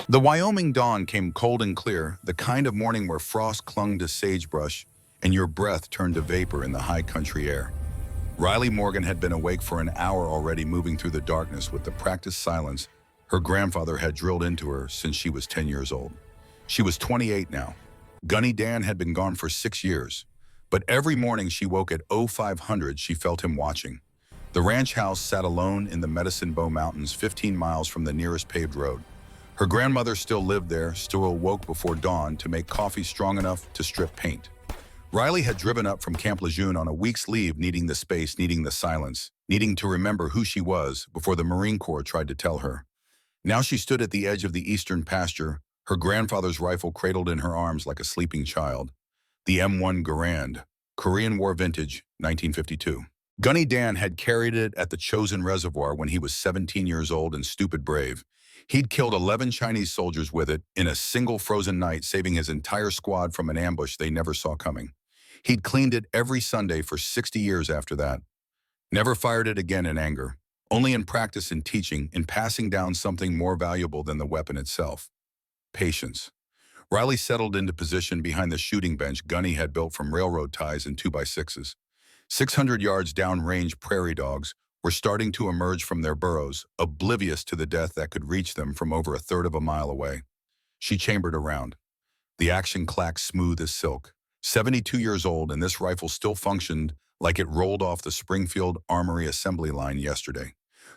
The Wyoming dawn came cold and clear, the kind of morning where frost clung to sagebrush and your breath turned to vapor in the high country air. Riley Morgan had been awake for an hour already, moving through the darkness with the practiced silence her grandfather had drilled into her since she was 10 years old. She was 28 now. Gunny Dan had been gone for 6 years, but every morning she woke at 0500 she felt him watching. The ranch house sat alone in the Medicine Bow Mountains, 15 miles from the nearest paved road. Her grandmother still lived there, still awoke before dawn to make coffee strong enough to strip paint. Riley had driven up from Camp Lejeune on a week's leave, needing the space, needing the silence, needing to remember who she was before the Marine Corps tried to tell her. Now she stood at the edge of the eastern pasture, her grandfather's rifle cradled in her arms like a sleeping child. The M1 Garand, Korean War vintage, 1952. Gunny Dan had carried it at the Chosin Reservoir when he was 17 years old and stupid brave. He'd killed 11 Chinese soldiers with it in a single frozen night, saving his entire squad from an ambush they never saw coming. He'd cleaned it every Sunday for 60 years after that. Never fired it again in anger, only in practice and teaching, in passing down something more valuable than the weapon itself: patience. Riley settled into position behind the shooting bench Gunny had built from railroad ties and 2x6s. 600 yards downrange, prairie dogs were starting to emerge from their burrows, oblivious to the death that could reach them from over a third of a mile away. She chambered around. The action clacked smooth as silk. 72 years old, and this rifle still functioned like it rolled off the Springfield Armory assembly line yesterday.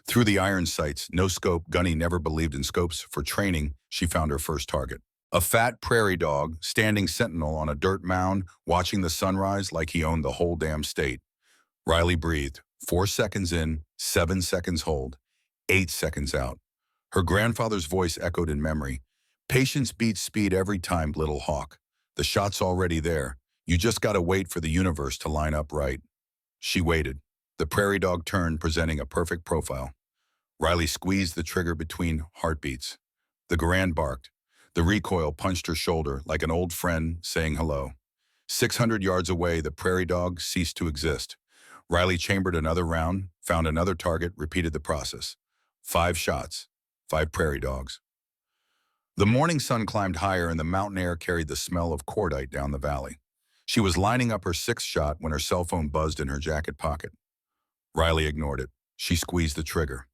Through the iron sights, no scope, Gunny never believed in scopes for training, she found her first target. A fat prairie dog, standing sentinel on a dirt mound, watching the sunrise like he owned the whole damn state. Riley breathed. 4 seconds in, 7 seconds hold, 8 seconds out. Her grandfather's voice echoed in memory. Patience beats speed every time, little hawk. The shot's already there. You just gotta wait for the universe to line up right. She waited. The prairie dog turned, presenting a perfect profile. Riley squeezed the trigger between heartbeats. The Garand barked. The recoil punched her shoulder like an old friend saying hello. 600 yards away, the prairie dog ceased to exist. Riley chambered another round, found another target, repeated the process. 5 shots, 5 prairie dogs. The morning sun climbed higher and the mountain air carried the smell of cordite down the valley. She was lining up her 6th shot when her cell phone buzzed in her jacket pocket. Riley ignored it. She squeezed the trigger.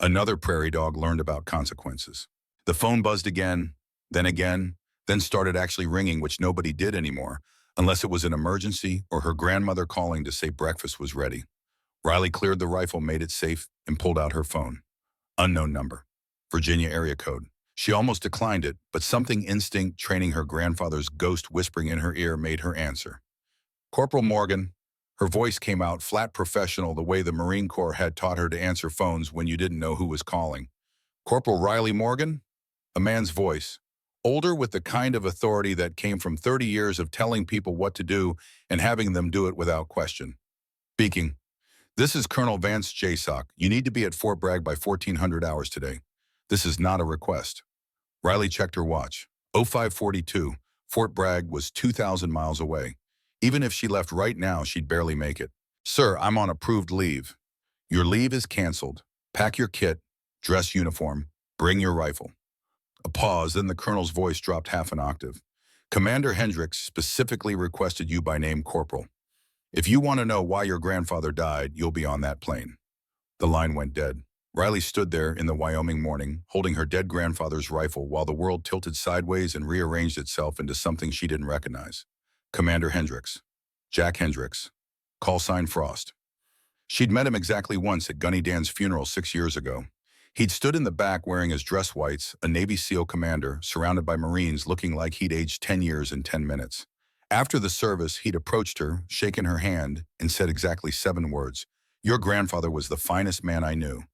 Another prairie dog learned about consequences. The phone buzzed again, then started actually ringing, which nobody did anymore, unless it was an emergency or her grandmother calling to say breakfast was ready. Riley cleared the rifle, made it safe, and pulled out her phone. Unknown number. Virginia area code. She almost declined it, but something instinct training her grandfather's ghost whispering in her ear made her answer. Corporal Morgan. Her voice came out flat professional, the way the Marine Corps had taught her to answer phones when you didn't know who was calling. Corporal Riley Morgan? A man's voice. Older, with the kind of authority that came from 30 years of telling people what to do and having them do it without question. Speaking. This is Colonel Vance Jasock. You need to be at Fort Bragg by 1400 hours today. This is not a request. Riley checked her watch. 0542. Fort Bragg was 2,000 miles away. Even if she left right now, she'd barely make it. Sir, I'm on approved leave. Your leave is canceled. Pack your kit, dress uniform, bring your rifle. A pause, then the colonel's voice dropped half an octave. Commander Hendricks specifically requested you by name, Corporal. If you want to know why your grandfather died, you'll be on that plane. The line went dead. Riley stood there in the Wyoming morning, holding her dead grandfather's rifle while the world tilted sideways and rearranged itself into something she didn't recognize. Commander Hendricks. Jack Hendricks. Call sign Frost. She'd met him exactly once at Gunny Dan's funeral 6 years ago. He'd stood in the back wearing his dress whites, a Navy SEAL commander, surrounded by Marines looking like he'd aged 10 years in 10 minutes. After the service, he'd approached her, shaken her hand, and said exactly 7 words. Your grandfather was the finest man I knew.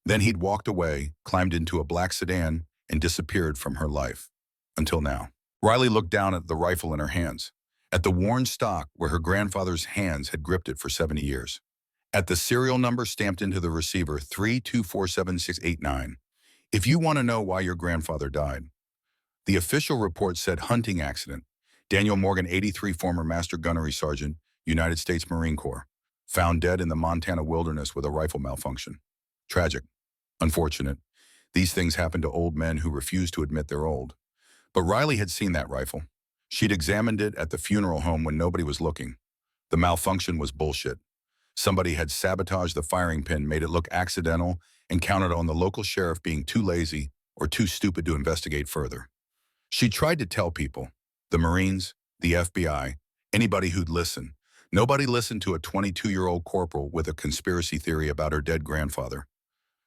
Then he'd walked away, climbed into a black sedan, and disappeared from her life. Until now. Riley looked down at the rifle in her hands, at the worn stock where her grandfather's hands had gripped it for 70 years, at the serial number stamped into the receiver 3247689. If you want to know why your grandfather died. The official report said hunting accident. Daniel Morgan, 83, former Master Gunnery Sergeant, United States Marine Corps. Found dead in the Montana wilderness with a rifle malfunction. Tragic. Unfortunate. These things happen to old men who refuse to admit they're old. But Riley had seen that rifle. She'd examined it at the funeral home when nobody was looking. The malfunction was bullshit. Somebody had sabotaged the firing pin, made it look accidental, and counted on the local sheriff being too lazy or too stupid to investigate further. She tried to tell people, the Marines, the FBI, anybody who'd listen. Nobody listened to a 22-year-old corporal with a conspiracy theory about her dead grandfather.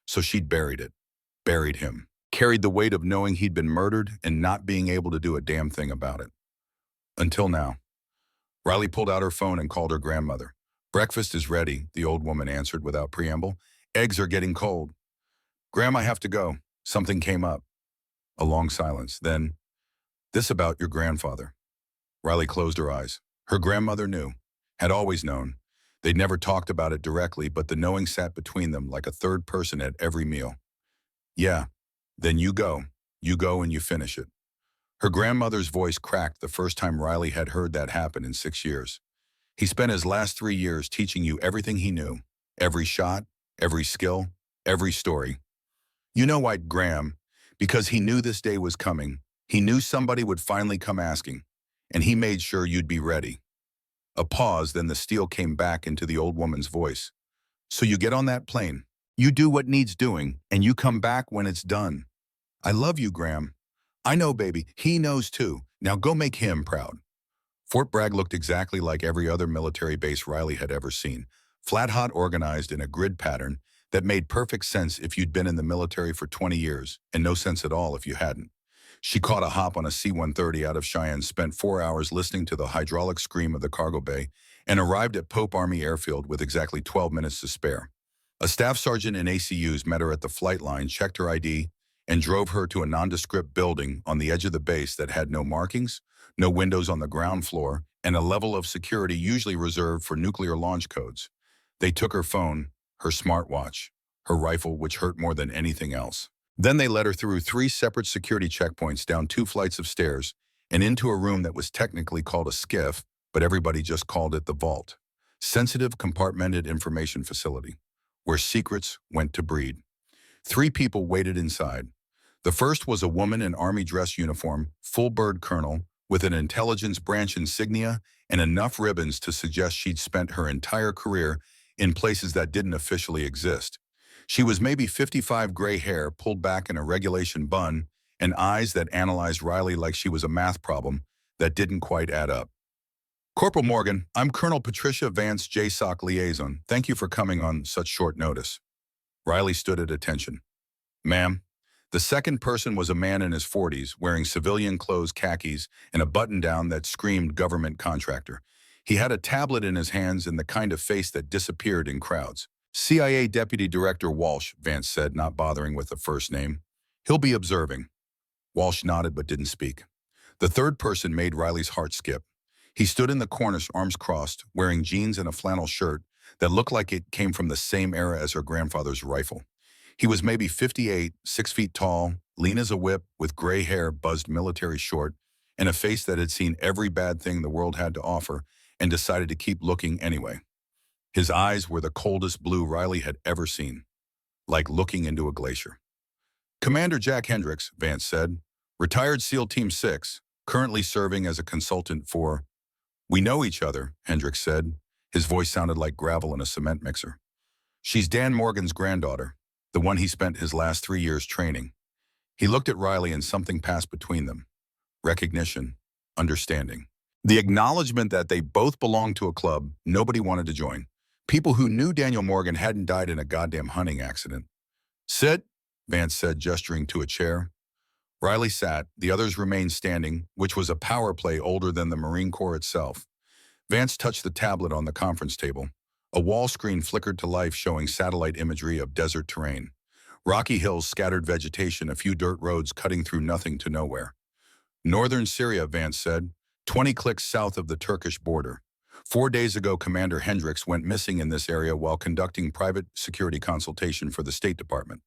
So she'd buried it, buried him, carried the weight of knowing he'd been murdered and not being able to do a damn thing about it. Until now. Riley pulled out her phone and called her grandmother. "Breakfast is ready," the old woman answered without preamble. "Eggs are getting cold." "Graham, I have to go. Something came up." A long silence. Then, "This about your grandfather." Riley closed her eyes. Her grandmother knew, had always known. They'd never talked about it directly, but the knowing sat between them like a third person at every meal. "Yeah, then you go. You go and you finish it." Her grandmother's voice cracked the first time Riley had heard that happen in 6 years. "He spent his last 3 years teaching you everything he knew. Every shot, every skill, every story. You know why, Graham? Because he knew this day was coming. He knew somebody would finally come asking, and he made sure you'd be ready." A pause, then the steel came back into the old woman's voice. "So you get on that plane. You do what needs doing, and you come back when it's done. I love you, Graham." "I know, baby. He knows too. Now go make him proud." Fort Bragg looked exactly like every other military base Riley had ever seen, flat-hot organized in a grid pattern that made perfect sense if you'd been in the military for 20 years, and no sense at all if you hadn't. She caught a hop on a C-130 out of Cheyenne, spent 4 hours listening to the hydraulic scream of the cargo bay, and arrived at Pope Army Airfield with exactly 12 minutes to spare. A staff sergeant in ACUs met her at the flight line, checked her ID, and drove her to a nondescript building on the edge of the base that had no markings, no windows on the ground floor, and a level of security usually reserved for nuclear launch codes. They took her phone, her smartwatch, her rifle, which hurt more than anything else. Then they led her through 3 separate security checkpoints, down 2 flights of stairs, and into a room that was technically called a skiff, but everybody just called it the vault. Sensitive, compartmented information facility, where secrets went to breed. 3 people waited inside. The first was a woman in Army dress uniform, full bird colonel, with an intelligence branch insignia and enough ribbons to suggest she'd spent her entire career in places that didn't officially exist. She was maybe 55, gray hair pulled back in a regulation bun, and eyes that analyzed Riley like she was a math problem that didn't quite add up. "Corporal Morgan, I'm Colonel Patricia Vance, JSOC liaison. Thank you for coming on such short notice." Riley stood at attention. "Ma'am." The second person was a man in his 40s, wearing civilian clothes, khakis, and a button-down that screamed government contractor. He had a tablet in his hands and the kind of face that disappeared in crowds. "CIA Deputy Director Walsh," Vance said, not bothering with the first name. "He'll be observing." Walsh nodded but didn't speak. The third person made Riley's heart skip. He stood in the corner, arms crossed, wearing jeans and a flannel shirt that looked like it came from the same era as her grandfather's rifle. He was maybe 58, 6 feet tall, lean as a whip, with gray hair buzzed military short, and a face that had seen every bad thing the world had to offer and decided to keep looking anyway. His eyes were the coldest blue Riley had ever seen, like looking into a glacier. "Commander Jack Hendricks," Vance said, "retired SEAL Team 6, currently serving as a consultant for—" "We know each other," Hendricks said. His voice sounded like gravel in a cement mixer. "She's Dan Morgan's granddaughter, the one he spent his last 3 years training." He looked at Riley and something passed between them. Recognition, understanding. The acknowledgement that they both belonged to a club nobody wanted to join. People who knew Daniel Morgan hadn't died in a goddamn hunting accident. "Sit," Vance said, gesturing to a chair. Riley sat. The others remained standing, which was a power play older than the Marine Corps itself. Vance touched the tablet on the conference table. A wall screen flickered to life, showing satellite imagery of desert terrain. Rocky hills, scattered vegetation, a few dirt roads cutting through nothing to nowhere. "Northern Syria," Vance said, 20 clicks south of the Turkish border. 4 days ago, Commander Hendricks went missing in this area while conducting private security consultation for the State Department."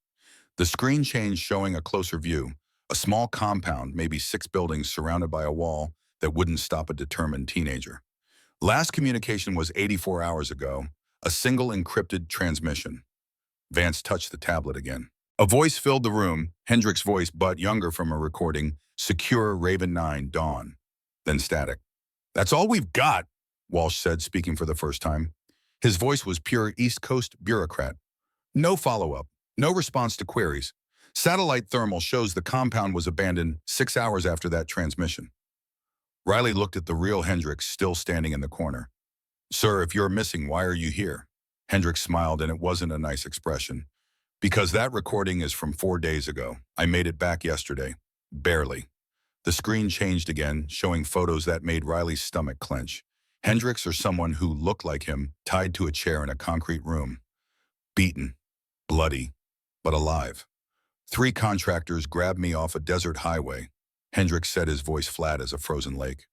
The screen changed, showing a closer view. A small compound, maybe 6 buildings surrounded by a wall that wouldn't stop a determined teenager. "Last communication was 84 hours ago, a single encrypted transmission." Vance touched the tablet again. A voice filled the room, Hendricks' voice, but younger from a recording, secure Raven 9, Dawn. Then static. That's all we've got, Walsh said, speaking for the first time. His voice was pure East Coast bureaucrat. No follow-up, no response to queries. Satellite thermal shows the compound was abandoned 6 hours after that transmission. Riley looked at the real Hendricks still standing in the corner. Sir, if you're missing, why are you here? Hendricks smiled, and it wasn't a nice expression. Because that recording is from 4 days ago. I made it back yesterday. Barely. The screen changed again, showing photos that made Riley's stomach clench. Hendricks or someone who looked like him, tied to a chair in a concrete room. Beaten. Bloody. But alive. 3 contractors grabbed me off a desert highway. Hendricks said, his voice flat as a frozen lake.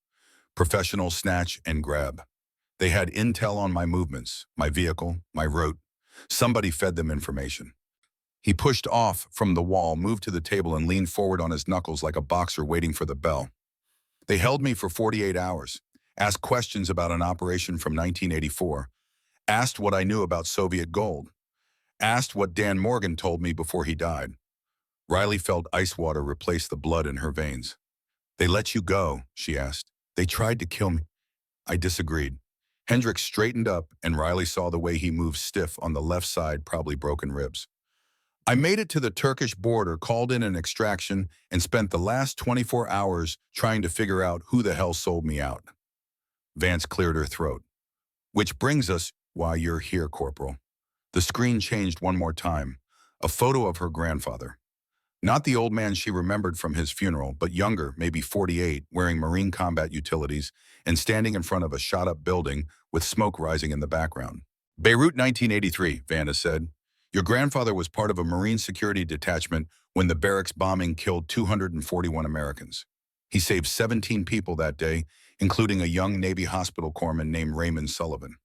Professional snatch and grab. They had intel on my movements, my vehicle, my route. Somebody fed them information. He pushed off from the wall, moved to the table, and leaned forward on his knuckles like a boxer waiting for the bell. They held me for 48 hours, asked questions about an operation from 1984, asked what I knew about Soviet gold, asked what Dan Morgan told me before he died. Riley felt ice water replace the blood in her veins. They let you go, she asked. They tried to kill me. I disagreed. Hendricks straightened up, and Riley saw the way he moved stiff on the left side, probably broken ribs. I made it to the Turkish border, called in an extraction, and spent the last 24 hours trying to figure out who the hell sold me out. Vance cleared her throat. Which brings us why you're here, Corporal. The screen changed one more time. A photo of her grandfather. Not the old man she remembered from his funeral, but younger, maybe 48, wearing Marine combat utilities and standing in front of a shot-up building with smoke rising in the background. Beirut, 1983, Vanna said. Your grandfather was part of a Marine security detachment when the barracks bombing killed 241 Americans. He saved 17 people that day, including a young Navy hospital corpsman named Raymond Sullivan.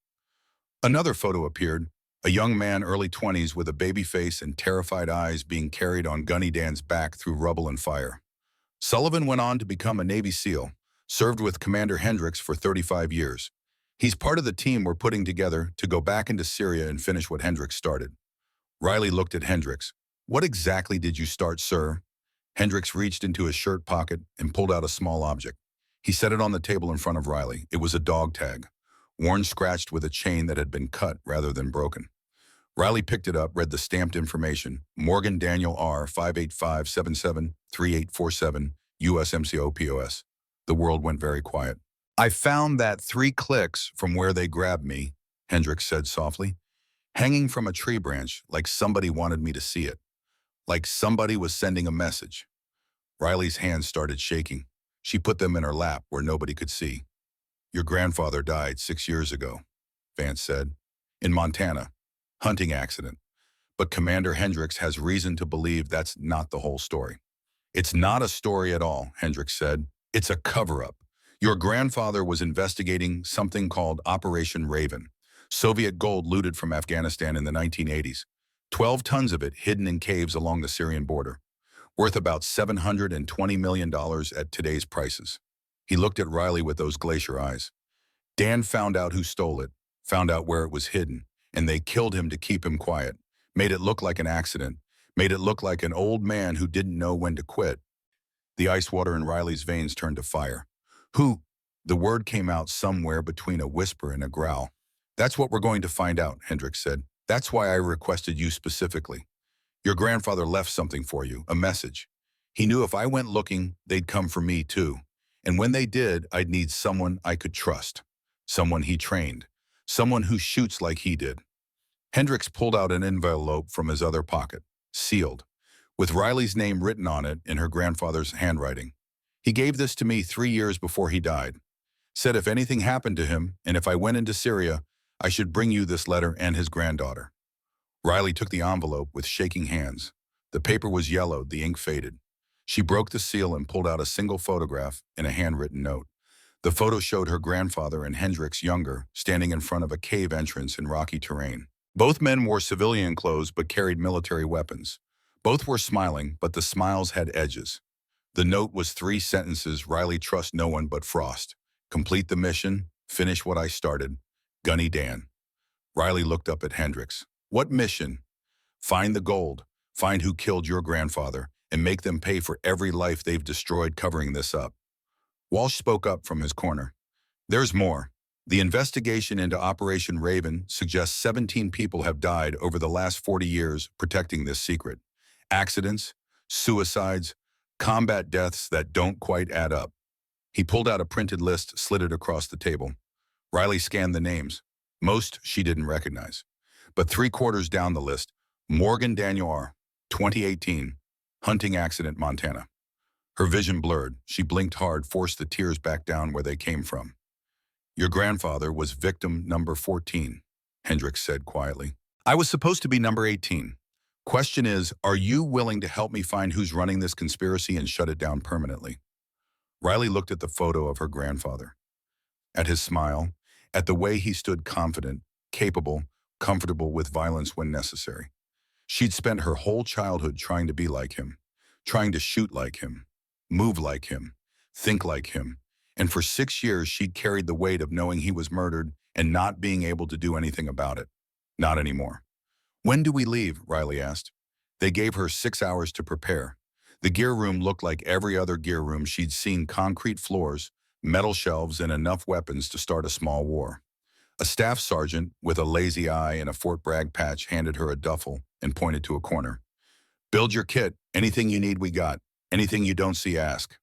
Another photo appeared, a young man, early 20s, with a baby face and terrified eyes, being carried on Gunny Dan's back through rubble and fire. Sullivan went on to become a Navy SEAL, served with Commander Hendricks for 35 years. He's part of the team we're putting together to go back into Syria and finish what Hendricks started. Riley looked at Hendricks. What exactly did you start, sir? Hendricks reached into his shirt pocket and pulled out a small object. He set it on the table in front of Riley. It was a dog tag, worn scratched with a chain that had been cut rather than broken. Riley picked it up, read the stamped information. Morgan Daniel R. 585773847, USMCO POS. The world went very quiet. I found that 3 clicks from where they grabbed me, Hendricks said softly. Hanging from a tree branch, like somebody wanted me to see it. Like somebody was sending a message. Riley's hands started shaking. She put them in her lap where nobody could see. Your grandfather died 6 years ago, Vance said. In Montana. Hunting accident. But Commander Hendricks has reason to believe that's not the whole story. It's not a story at all, Hendricks said. It's a cover-up. Your grandfather was investigating something called Operation Raven. Soviet gold looted from Afghanistan in the 1980s. 12 tons of it hidden in caves along the Syrian border. Worth about $720 million at today's prices. He looked at Riley with those glacier eyes. Dan found out who stole it, found out where it was hidden, and they killed him to keep him quiet. Made it look like an accident. Made it look like an old man who didn't know when to quit. The ice water in Riley's veins turned to fire. Who? The word came out somewhere between a whisper and a growl. That's what we're going to find out, Hendricks said. That's why I requested you specifically. Your grandfather left something for you, a message. He knew if I went looking, they'd come for me too. And when they did, I'd need someone I could trust. Someone he trained. Someone who shoots like he did. Hendricks pulled out an envelope from his other pocket, sealed, with Riley's name written on it in her grandfather's handwriting. He gave this to me 3 years before he died. Said if anything happened to him, and if I went into Syria, I should bring you this letter and his granddaughter. Riley took the envelope with shaking hands. The paper was yellowed, the ink faded. She broke the seal and pulled out a single photograph and a handwritten note. The photo showed her grandfather and Hendricks younger, standing in front of a cave entrance in rocky terrain. Both men wore civilian clothes but carried military weapons. Both were smiling, but the smiles had edges. The note was 3 sentences. Riley trusts no one but Frost. Complete the mission, finish what I started. Gunny Dan. Riley looked up at Hendricks. What mission? Find the gold. Find who killed your grandfather and make them pay for every life they've destroyed covering this up. Walsh spoke up from his corner. There's more. The investigation into Operation Raven suggests 17 people have died over the last 40 years protecting this secret. Accidents, suicides, combat deaths that don't quite add up. He pulled out a printed list, slid it across the table. Riley scanned the names. Most she didn't recognize. But 3/4 down the list, Morgan Daniel R., 2018, hunting accident, Montana. Her vision blurred. She blinked hard, forced the tears back down where they came from. Your grandfather was victim number 14, Hendricks said quietly. I was supposed to be number 18. Question is, are you willing to help me find who's running this conspiracy and shut it down permanently? Riley looked at the photo of her grandfather, at his smile, at the way he stood confident, capable, comfortable with violence when necessary. She'd spent her whole childhood trying to be like him, trying to shoot like him, move like him, think like him. And for 6 years, she'd carried the weight of knowing he was murdered and not being able to do anything about it. Not anymore. When do we leave? Riley asked. They gave her 6 hours to prepare. The gear room looked like every other gear room she'd seen: concrete floors, metal shelves, and enough weapons to start a small war. A staff sergeant with a lazy eye and a Fort Bragg patch handed her a duffel and pointed to a corner. Build your kit. Anything you need, we got. Anything you don't see, ask.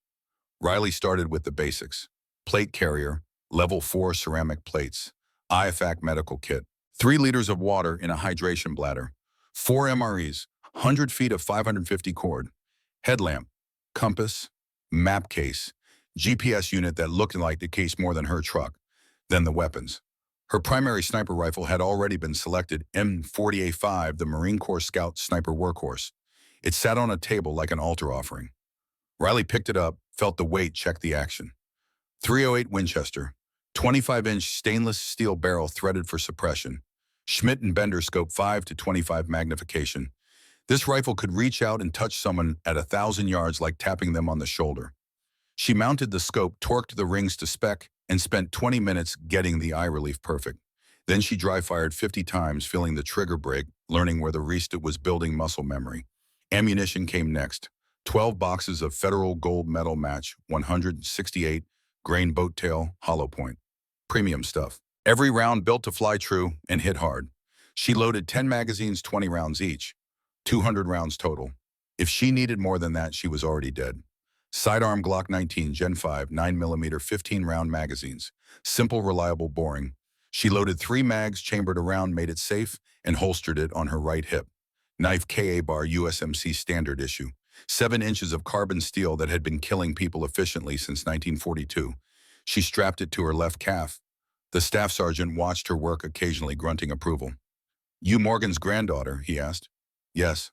Riley started with the basics. Plate carrier, level 4 ceramic plates, IFAC medical kit, 3 liters of water in a hydration bladder, 4 MREs, 100 feet of 550 cord, headlamp, compass, map case, GPS unit that looked like the case more than her truck, then the weapons. Her primary sniper rifle had already been selected, M40A5, the Marine Corps Scout sniper workhorse. It sat on a table like an altar offering. Riley picked it up, felt the weight, checked the action. .308 Winchester, 25-inch stainless steel barrel threaded for suppression. Schmidt and Bender scope 5 to 25 magnification. This rifle could reach out and touch someone at 1,000 yards like tapping them on the shoulder. She mounted the scope, torqued the rings to spec, and spent 20 minutes getting the eye relief perfect. Then she dry-fired 50 times, feeling the trigger break, learning where the restart was, building muscle memory. Ammunition came next. 12 boxes of Federal Gold Medal Match 168 grain boat tail hollow point. Premium stuff. Every round built to fly true and hit hard. She loaded 10 magazines, 20 rounds each. 200 rounds total. If she needed more than that, she was already dead. Sidearm Glock 19 Gen 5 9mm 15-round magazines. Simple, reliable, boring. She loaded 3 mags, chambered a round, made it safe, and holstered it on her right hip. Knife KA bar USMC standard issue. 7 inches of carbon steel that had been killing people efficiently since 1942. She strapped it to her left calf. The staff sergeant watched her work, occasionally grunting approval. You Morgan's granddaughter? He asked. Yes.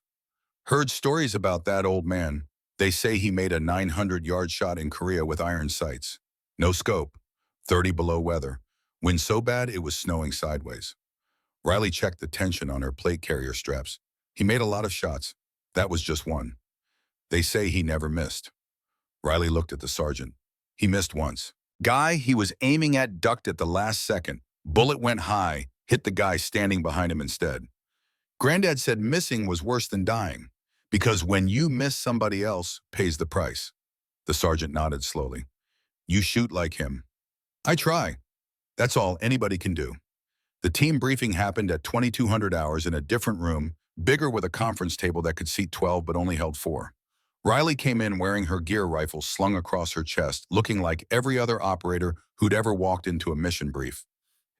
Heard stories about that old man. They say he made a 900-yard shot in Korea with iron sights. No scope. 30 below weather. Wind so bad it was snowing sideways. Riley checked the tension on her plate carrier straps. He made a lot of shots. That was just one. They say he never missed. Riley looked at the sergeant. He missed once. Guy he was aiming at ducked at the last second. Bullet went high, hit the guy standing behind him instead. Granddad said missing was worse than dying, because when you miss, somebody else pays the price. The sergeant nodded slowly. You shoot like him. I try. That's all anybody can do. The team briefing happened at 2200 hours in a different room, bigger, with a conference table that could seat 12 but only held 4. Riley came in wearing her gear rifle slung across her chest, looking like every other operator who'd ever walked into a mission brief.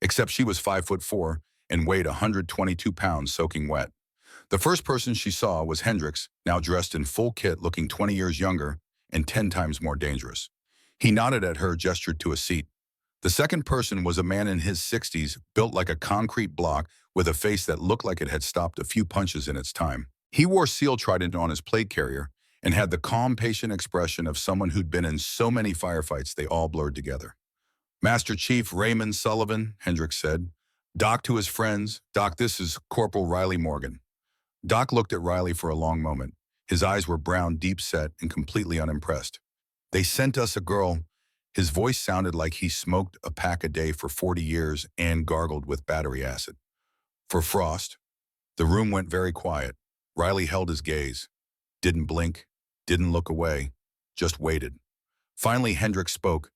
Except she was 5'4" and weighed 122 pounds, soaking wet. The first person she saw was Hendricks, now dressed in full kit, looking 20 years younger and 10 times more dangerous. He nodded at her, gestured to a seat. The second person was a man in his 60s, built like a concrete block, with a face that looked like it had stopped a few punches in its time. He wore seal trident on his plate carrier and had the calm, patient expression of someone who'd been in so many firefights they all blurred together. Master Chief Raymond Sullivan, Hendricks said. Doc to his friends. Doc, this is Corporal Riley Morgan. Doc looked at Riley for a long moment. His eyes were brown, deep-set, and completely unimpressed. They sent us a girl. His voice sounded like he smoked a pack a day for 40 years and gargled with battery acid. For Frost. The room went very quiet. Riley held his gaze, didn't blink, didn't look away, just waited. Finally, Hendricks spoke.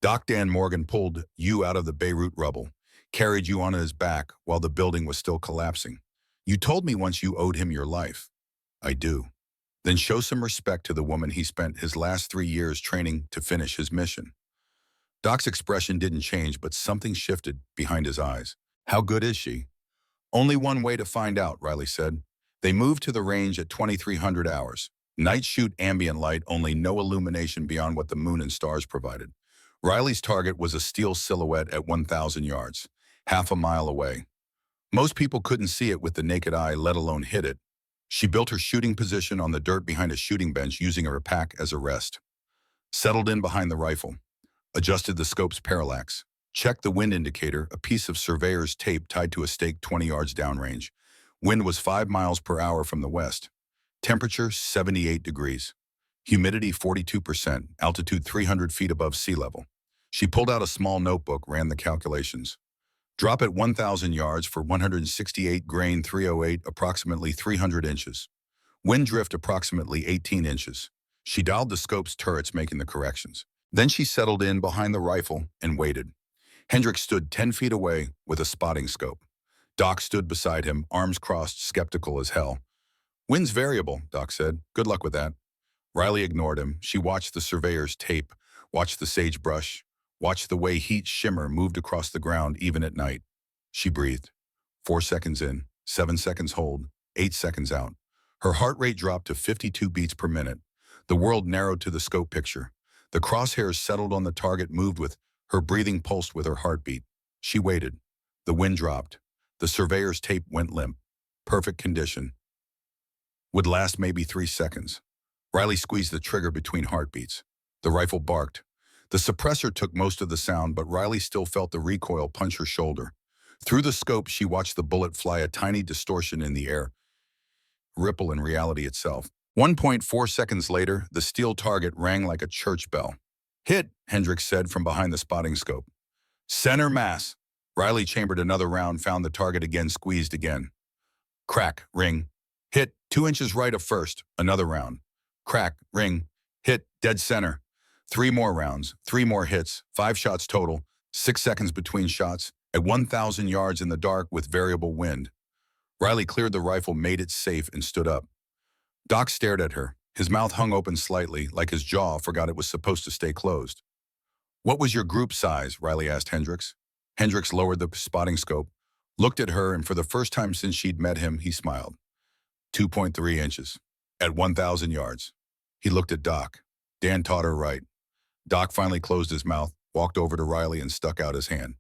Doc Dan Morgan pulled you out of the Beirut rubble, carried you on his back while the building was still collapsing. You told me once you owed him your life. I do. Then show some respect to the woman he spent his last 3 years training to finish his mission. Doc's expression didn't change, but something shifted behind his eyes. How good is she? Only one way to find out, Riley said. They moved to the range at 2300 hours. Night shoot ambient light, only no illumination beyond what the moon and stars provided. Riley's target was a steel silhouette at 1,000 yards, half a mile away. Most people couldn't see it with the naked eye, let alone hit it. She built her shooting position on the dirt behind a shooting bench using her pack as a rest. Settled in behind the rifle. Adjusted the scope's parallax. Checked the wind indicator, a piece of surveyor's tape tied to a stake 20 yards downrange. Wind was 5 miles per hour from the west. Temperature 78 degrees. Humidity 42%, altitude 300 feet above sea level. She pulled out a small notebook, ran the calculations. Drop at 1,000 yards for 168 grain 308, approximately 300 inches. Wind drift approximately 18 inches. She dialed the scope's turrets, making the corrections. Then she settled in behind the rifle and waited. Hendricks stood 10 feet away with a spotting scope. Doc stood beside him, arms crossed, skeptical as hell. Wind's variable, Doc said. Good luck with that. Riley ignored him. She watched the surveyor's tape, watched the sagebrush, watched the way heat shimmer moved across the ground even at night. She breathed. 4 seconds in, 7 seconds hold, 8 seconds out. Her heart rate dropped to 52 beats per minute. The world narrowed to the scope picture. The crosshairs settled on the target, moved with her breathing, pulsed with her heartbeat. She waited. The wind dropped. The surveyor's tape went limp. Perfect condition. Would last maybe 3 seconds. Riley squeezed the trigger between heartbeats. The rifle barked. The suppressor took most of the sound, but Riley still felt the recoil punch her shoulder. Through the scope, she watched the bullet fly, a tiny distortion in the air, ripple in reality itself. 1.4 seconds later, the steel target rang like a church bell. Hit, Hendricks said from behind the spotting scope. Center mass. Riley chambered another round, found the target again, squeezed again. Crack, ring. Hit, 2 inches right of first, another round. Crack, ring. Hit, dead center. 3 more rounds, 3 more hits, 5 shots total, 6 seconds between shots, at 1,000 yards in the dark with variable wind. Riley cleared the rifle, made it safe, and stood up. Doc stared at her. His mouth hung open slightly, like his jaw forgot it was supposed to stay closed. What was your group size? Riley asked Hendricks. Hendricks lowered the spotting scope, looked at her, and for the first time since she'd met him, he smiled. 2.3 inches. At 1,000 yards. He looked at Doc. Dan taught her right. Doc finally closed his mouth, walked over to Riley, and stuck out his hand.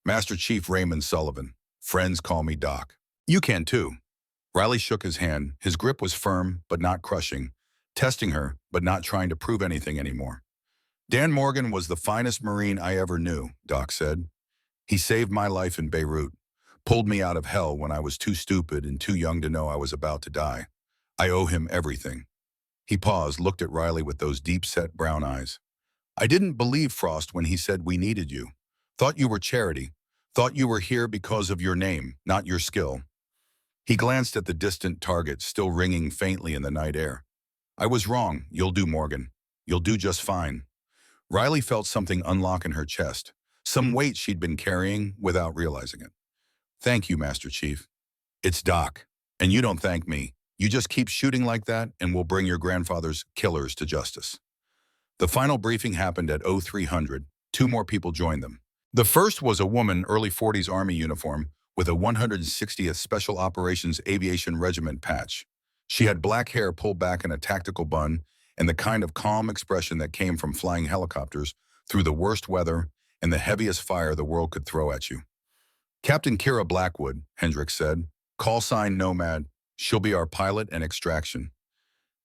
Master Chief Raymond Sullivan. Friends call me Doc. You can too. Riley shook his hand. His grip was firm, but not crushing, testing her, but not trying to prove anything anymore. Dan Morgan was the finest Marine I ever knew, Doc said. He saved my life in Beirut, pulled me out of hell when I was too stupid and too young to know I was about to die. I owe him everything. He paused, looked at Riley with those deep-set brown eyes. I didn't believe Frost when he said we needed you. Thought you were charity. Thought you were here because of your name, not your skill. He glanced at the distant target, still ringing faintly in the night air. I was wrong. You'll do, Morgan. You'll do just fine. Riley felt something unlock in her chest, some weight she'd been carrying without realizing it. Thank you, Master Chief. It's Doc. And you don't thank me. You just keep shooting like that, and we'll bring your grandfather's killers to justice. The final briefing happened at 0300. 2 more people joined them. The first was a woman, early 40s Army uniform, with a 160th Special Operations Aviation Regiment patch. She had black hair pulled back in a tactical bun and the kind of calm expression that came from flying helicopters through the worst weather and the heaviest fire the world could throw at you. Captain Kira Blackwood, Hendricks said. Call sign Nomad. She'll be our pilot and extraction.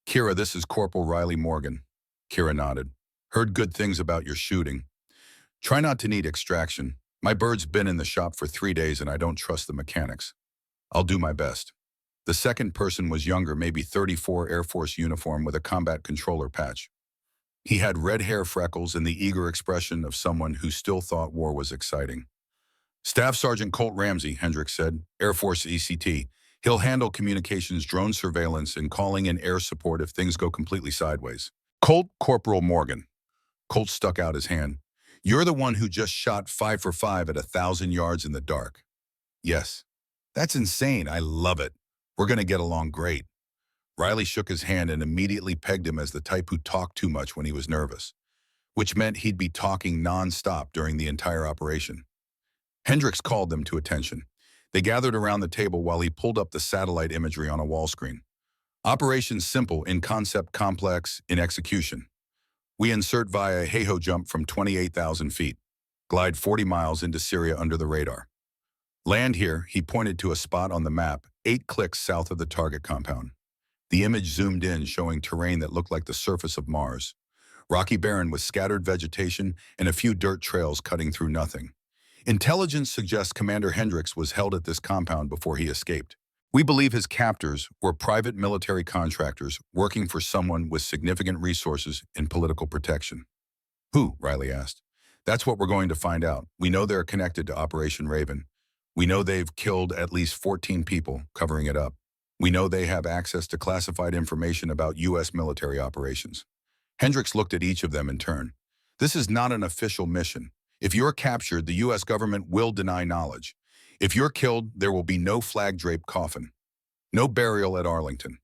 Kira, this is Corporal Riley Morgan. Kira nodded. Heard good things about your shooting. Try not to need extraction. My bird's been in the shop for 3 days and I don't trust the mechanics. I'll do my best. The second person was younger, maybe 34, Air Force uniform with a combat controller patch. He had red hair, freckles, and the eager expression of someone who still thought war was exciting. Staff Sergeant Colt Ramsey, Hendricks said, Air Force ECT. He'll handle communications, drone surveillance, and calling in air support if things go completely sideways. Colt Corporal Morgan. Colt stuck out his hand. You're the one who just shot 5 for 5 at 1,000 yards in the dark. Yes. That's insane. I love it. We're going to get along great. Riley shook his hand and immediately pegged him as the type who talked too much when he was nervous, which meant he'd be talking non-stop during the entire operation. Hendricks called them to attention. They gathered around the table while he pulled up the satellite imagery on a wall screen. Operation simple in concept, complex in execution. We insert via hey-ho jump from 28,000 feet. Glide 40 miles into Syria under the radar. Land here, he pointed to a spot on the map, 8 clicks south of the target compound. The image zoomed in, showing terrain that looked like the surface of Mars. Rocky barren with scattered vegetation and a few dirt trails cutting through nothing. Intelligence suggests Commander Hendricks was held at this compound before he escaped. We believe his captors were private military contractors working for someone with significant resources and political protection. Who? Riley asked. That's what we're going to find out. We know they're connected to Operation Raven. We know they've killed at least 14 people, covering it up. We know they have access to classified information about U.S. military operations. Hendricks looked at each of them in turn. This is not an official mission. If you're captured, the U.S. government will deny knowledge. If you're killed, there will be no flag-draped coffin, no burial at Arlington.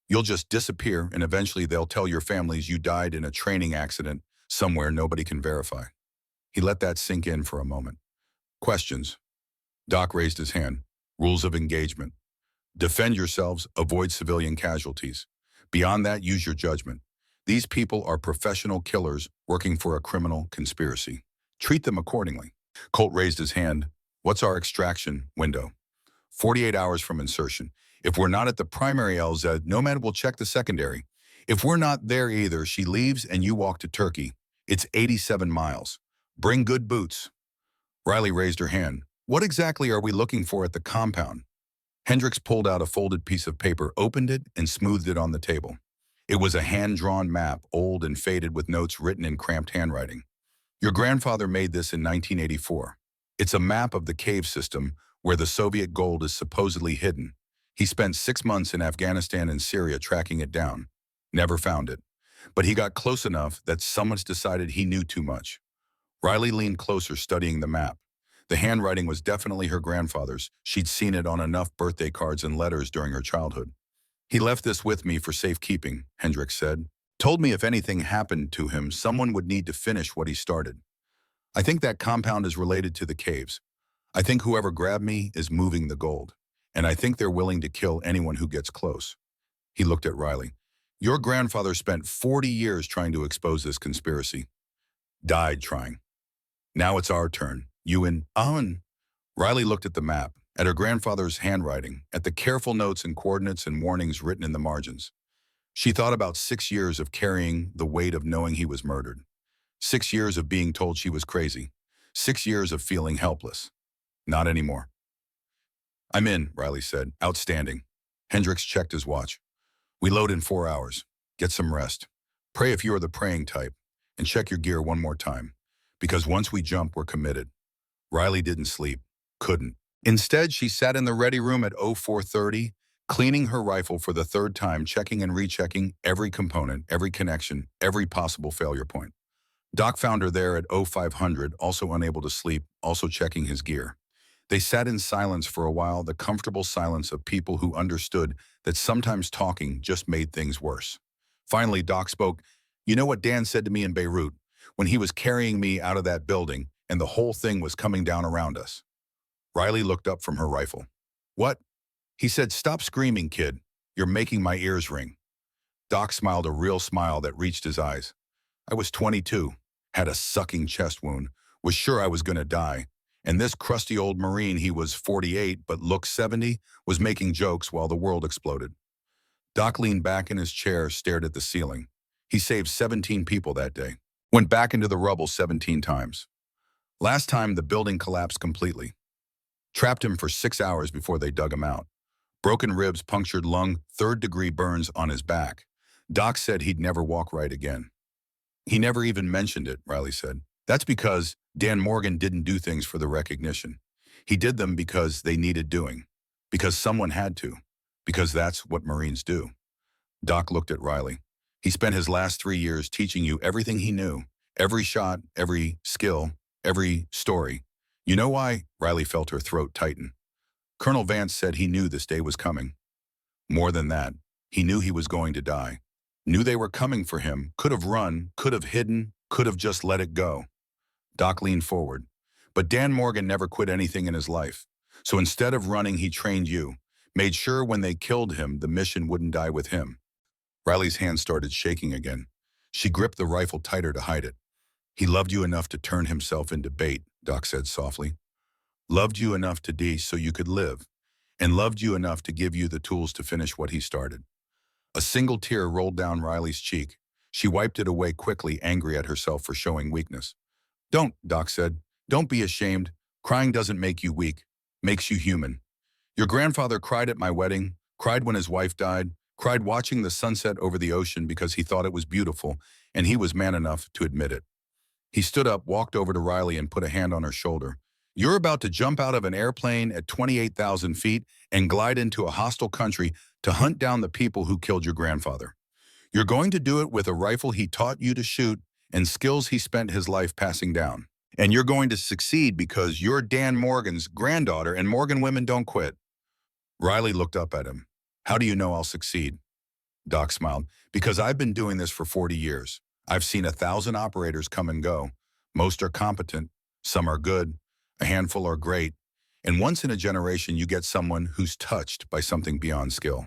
You'll just disappear, and eventually they'll tell your families you died in a training accident somewhere nobody can verify. He let that sink in for a moment. Questions? Doc raised his hand. Rules of engagement. Defend yourselves, avoid civilian casualties. Beyond that, use your judgment. These people are professional killers working for a criminal conspiracy. Treat them accordingly. Colt raised his hand. What's our extraction window? 48 hours from insertion. If we're not at the primary LZ, Nomad will check the secondary. If we're not there either, she leaves and you walk to Turkey. It's 87 miles. Bring good boots. Riley raised her hand. What exactly are we looking for at the compound? Hendricks pulled out a folded piece of paper, opened it, and smoothed it on the table. It was a hand-drawn map, old and faded with notes written in cramped handwriting. Your grandfather made this in 1984. It's a map of the cave system where the Soviet gold is supposedly hidden. He spent 6 months in Afghanistan and Syria tracking it down. Never found it. But he got close enough that someone's decided he knew too much. Riley leaned closer, studying the map. The handwriting was definitely her grandfather's. She'd seen it on enough birthday cards and letters during her childhood. He left this with me for safekeeping, Hendricks said. Told me if anything happened to him, someone would need to finish what he started. I think that compound is related to the caves. I think whoever grabbed me is moving the gold. And I think they're willing to kill anyone who gets close. He looked at Riley. Your grandfather spent 40 years trying to expose this conspiracy. Died trying. Now it's our turn. You and Owen. Riley looked at the map, at her grandfather's handwriting, at the careful notes and coordinates and warnings written in the margins. She thought about 6 years of carrying the weight of knowing he was murdered. 6 years of being told she was crazy. 6 years of feeling helpless. Not anymore. I'm in, Riley said. Outstanding. Hendricks checked his watch. We load in 4 hours. Get some rest. Pray if you are the praying type. And check your gear one more time. Because once we jump, we're committed. Riley didn't sleep. Couldn't. Instead, she sat in the ready room at 0430, cleaning her rifle for the 3rd time, checking and rechecking every component, every connection, every possible failure point. Doc found her there at 0500, also unable to sleep, also checking his gear. They sat in silence for a while, the comfortable silence of people who understood that sometimes talking just made things worse. Finally, Doc spoke. You know what Dan said to me in Beirut, when he was carrying me out of that building and the whole thing was coming down around us? Riley looked up from her rifle. What? He said, stop screaming, kid. You're making my ears ring. Doc smiled a real smile that reached his eyes. I was 22, had a sucking chest wound, was sure I was going to die, and this crusty old Marine, he was 48 but looked 70, was making jokes while the world exploded. Doc leaned back in his chair, stared at the ceiling. He saved 17 people that day. Went back into the rubble 17 times. Last time, the building collapsed completely. Trapped him for 6 hours before they dug him out. Broken ribs, punctured lung, 3rd-degree burns on his back. Doc said he'd never walk right again. He never even mentioned it, Riley said. That's because Dan Morgan didn't do things for the recognition. He did them because they needed doing. Because someone had to. Because that's what Marines do. Doc looked at Riley. He spent his last 3 years teaching you everything he knew. Every shot, every skill, every story. You know why? Riley felt her throat tighten. Colonel Vance said he knew this day was coming. More than that, he knew he was going to die. Knew they were coming for him, could have run, could have hidden, could have just let it go. Doc leaned forward. But Dan Morgan never quit anything in his life. So instead of running, he trained you. Made sure when they killed him, the mission wouldn't die with him. Riley's hand started shaking again. She gripped the rifle tighter to hide it. He loved you enough to turn himself into bait, Doc said softly. Loved you enough to die so you could live. And loved you enough to give you the tools to finish what he started. A single tear rolled down Riley's cheek. She wiped it away quickly, angry at herself for showing weakness. Don't, Doc said. Don't be ashamed. Crying doesn't make you weak. Makes you human. Your grandfather cried at my wedding, cried when his wife died, cried watching the sunset over the ocean because he thought it was beautiful, and he was man enough to admit it. He stood up, walked over to Riley, and put a hand on her shoulder. You're about to jump out of an airplane at 28,000 feet and glide into a hostile country to hunt down the people who killed your grandfather. You're going to do it with a rifle he taught you to shoot and skills he spent his life passing down. And you're going to succeed because you're Dan Morgan's granddaughter and Morgan women don't quit. Riley looked up at him. How do you know I'll succeed? Doc smiled. Because I've been doing this for 40 years. I've seen 1,000 operators come and go. Most are competent. Some are good. A handful are great. And once in a generation, you get someone who's touched by something beyond skill.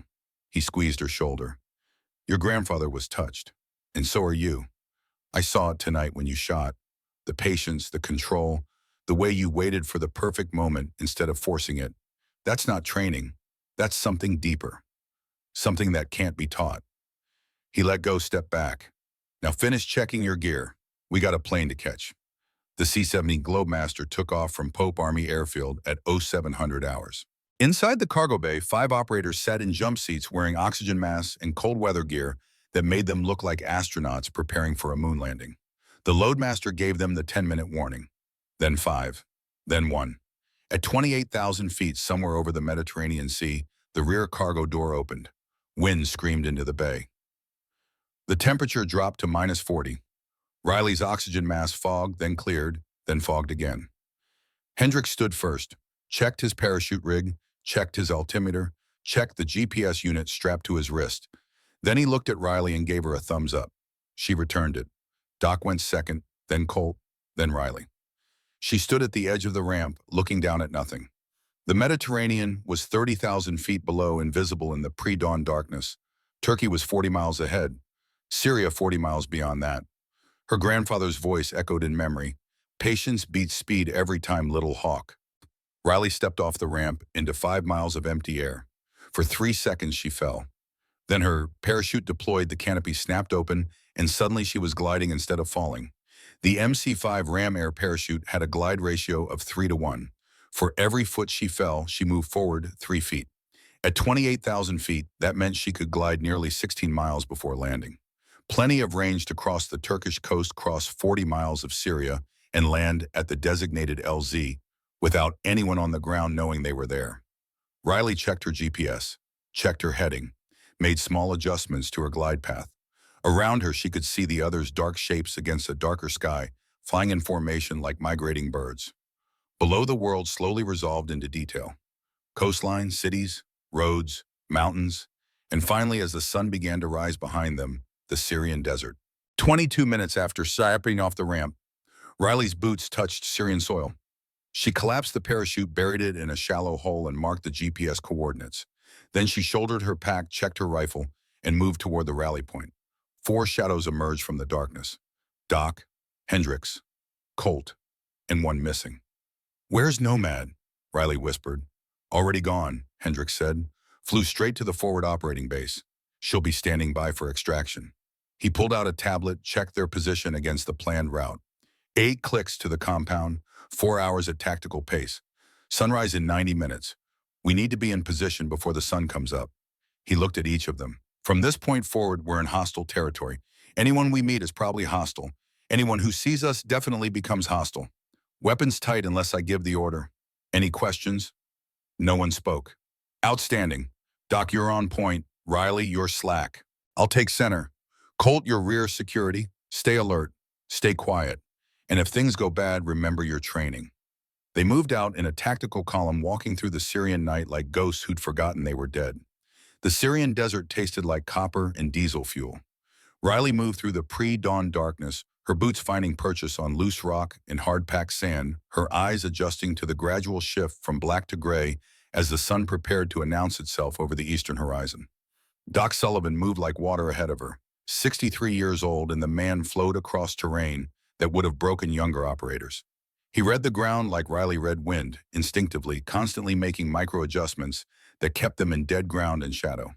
He squeezed her shoulder. Your grandfather was touched. And so are you. I saw it tonight when you shot. The patience, the control, the way you waited for the perfect moment instead of forcing it. That's not training. That's something deeper. Something that can't be taught. He let go, stepped back. Now finish checking your gear. We got a plane to catch. The C-70 Globemaster took off from Pope Army Airfield at 0700 hours. Inside the cargo bay, 5 operators sat in jump seats wearing oxygen masks and cold weather gear that made them look like astronauts preparing for a moon landing. The loadmaster gave them the 10-minute warning. Then 5. Then 1. At 28,000 feet somewhere over the Mediterranean Sea, the rear cargo door opened. Wind screamed into the bay. The temperature dropped to -40. Riley's oxygen mask fogged, then cleared, then fogged again. Hendricks stood first, checked his parachute rig, checked his altimeter, checked the GPS unit strapped to his wrist. Then he looked at Riley and gave her a thumbs up. She returned it. Doc went second, then Colt, then Riley. She stood at the edge of the ramp, looking down at nothing. The Mediterranean was 30,000 feet below, invisible in the pre-dawn darkness. Turkey was 40 miles ahead. Syria 40 miles beyond that. Her grandfather's voice echoed in memory. Patience beats speed every time, little hawk. Riley stepped off the ramp into 5 miles of empty air. For 3 seconds she fell. Then her parachute deployed, the canopy snapped open, and suddenly she was gliding instead of falling. The MC-5 Ram Air parachute had a glide ratio of 3-to-1. For every foot she fell, she moved forward 3 feet. At 28,000 feet, that meant she could glide nearly 16 miles before landing. Plenty of range to cross the Turkish coast, cross 40 miles of Syria, and land at the designated LZ without anyone on the ground knowing they were there. Riley checked her GPS, checked her heading, made small adjustments to her glide path. Around her, she could see the others' dark shapes against a darker sky, flying in formation like migrating birds. Below, the world slowly resolved into detail. Coastline, cities, roads, mountains, and finally, as the sun began to rise behind them, the Syrian desert. 22 minutes after stepping off the ramp, Riley's boots touched Syrian soil. She collapsed the parachute, buried it in a shallow hole, and marked the GPS coordinates. Then she shouldered her pack, checked her rifle, and moved toward the rally point. 4 shadows emerged from the darkness. Doc, Hendricks, Colt, and 1 missing. Where's Nomad? Riley whispered. Already gone, Hendricks said. Flew straight to the forward operating base. She'll be standing by for extraction. He pulled out a tablet, checked their position against the planned route. 8 clicks to the compound, 4 hours at tactical pace. Sunrise in 90 minutes. We need to be in position before the sun comes up. He looked at each of them. From this point forward, we're in hostile territory. Anyone we meet is probably hostile. Anyone who sees us definitely becomes hostile. Weapons tight unless I give the order. Any questions? No one spoke. Outstanding. Doc, you're on point. Riley, you're slack. I'll take center. Colt, your rear security. Stay alert. Stay quiet. And if things go bad, remember your training. They moved out in a tactical column, walking through the Syrian night like ghosts who'd forgotten they were dead. The Syrian desert tasted like copper and diesel fuel. Riley moved through the pre-dawn darkness, her boots finding purchase on loose rock and hard-packed sand, her eyes adjusting to the gradual shift from black to gray as the sun prepared to announce itself over the eastern horizon. Doc Sullivan moved like water ahead of her, 63 years old, and the man flowed across terrain that would have broken younger operators. He read the ground like Riley read wind, instinctively, constantly making micro-adjustments that kept them in dead ground and shadow.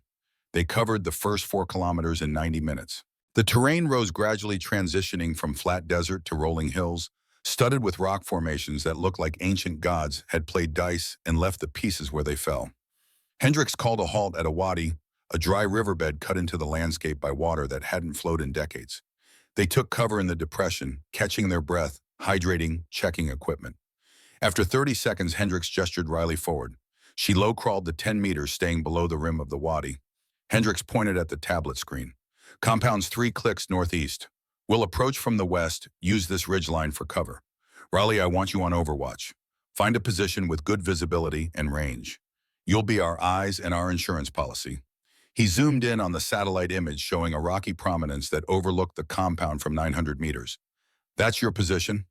They covered the first 4 kilometers in 90 minutes. The terrain rose gradually, transitioning from flat desert to rolling hills, studded with rock formations that looked like ancient gods had played dice and left the pieces where they fell. Hendricks called a halt at a wadi, a dry riverbed cut into the landscape by water that hadn't flowed in decades. They took cover in the depression, catching their breath, hydrating, checking equipment. After 30 seconds, Hendricks gestured Riley forward. She low-crawled the 10 meters, staying below the rim of the wadi. Hendricks pointed at the tablet screen. Compounds 3 clicks northeast. We'll approach from the west, use this ridgeline for cover. Riley, I want you on overwatch. Find a position with good visibility and range. You'll be our eyes and our insurance policy. He zoomed in on the satellite image showing a rocky prominence that overlooked the compound from 900 meters. That's your position?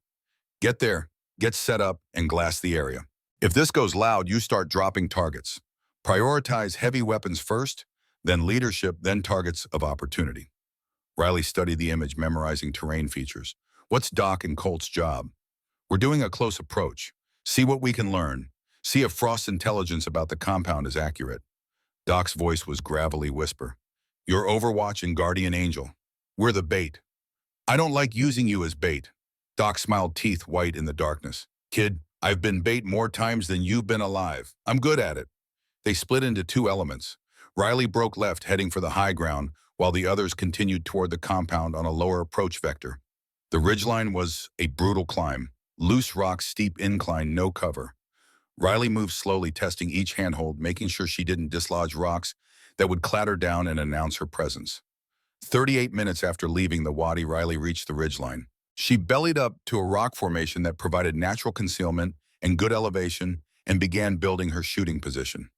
Get there, get set up, and glass the area. If this goes loud, you start dropping targets. Prioritize heavy weapons first, then leadership, then targets of opportunity. Riley studied the image, memorizing terrain features. What's Doc and Colt's job? We're doing a close approach. See what we can learn. See if Frost's intelligence about the compound is accurate. Doc's voice was gravelly whisper. You're Overwatch and Guardian Angel. We're the bait. I don't like using you as bait. Doc smiled, teeth white in the darkness. Kid, I've been bait more times than you've been alive. I'm good at it. They split into 2 elements. Riley broke left, heading for the high ground, while the others continued toward the compound on a lower approach vector. The ridgeline was a brutal climb. Loose rocks, steep incline, no cover. Riley moved slowly, testing each handhold, making sure she didn't dislodge rocks that would clatter down and announce her presence. 38 minutes after leaving the wadi, Riley reached the ridgeline. She bellied up to a rock formation that provided natural concealment and good elevation and began building her shooting position.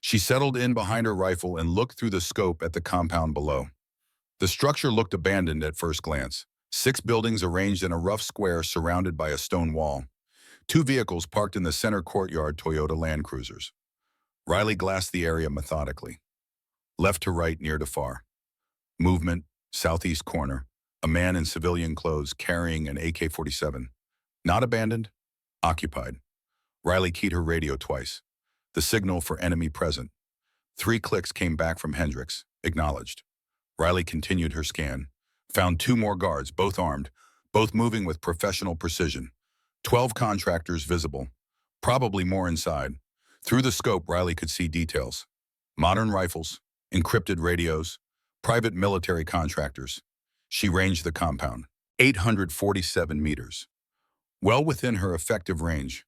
She settled in behind her rifle and looked through the scope at the compound below. The structure looked abandoned at first glance. 6 buildings arranged in a rough square surrounded by a stone wall. 2 vehicles parked in the center courtyard, Toyota Land Cruisers. Riley glassed the area methodically. Left to right, near to far. Movement, southeast corner. A man in civilian clothes carrying an AK-47. Not abandoned, occupied. Riley keyed her radio twice. The signal for enemy present. 3 clicks came back from Hendricks. Acknowledged. Riley continued her scan. Found 2 more guards, both armed, both moving with professional precision. 12 contractors visible. Probably more inside. Through the scope, Riley could see details. Modern rifles, encrypted radios, private military contractors. She ranged the compound. 847 meters. Well within her effective range.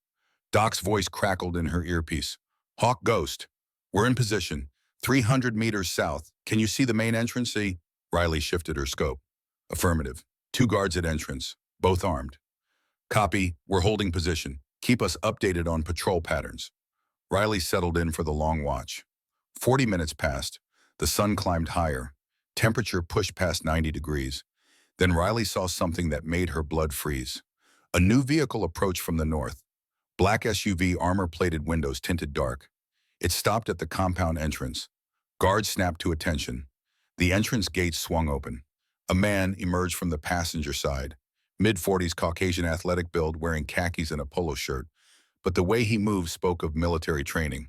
Doc's voice crackled in her earpiece. Hawk Ghost, we're in position. 300 meters south. Can you see the main entrance? See? Riley shifted her scope. Affirmative. 2 guards at entrance, both armed. Copy, we're holding position. Keep us updated on patrol patterns. Riley settled in for the long watch. 40 minutes passed. The sun climbed higher. Temperature pushed past 90 degrees. Then Riley saw something that made her blood freeze. A new vehicle approached from the north. Black SUV, armor-plated windows tinted dark. It stopped at the compound entrance. Guards snapped to attention. The entrance gates swung open. A man emerged from the passenger side. Mid-40s, Caucasian, athletic build, wearing khakis and a polo shirt. But the way he moved spoke of military training.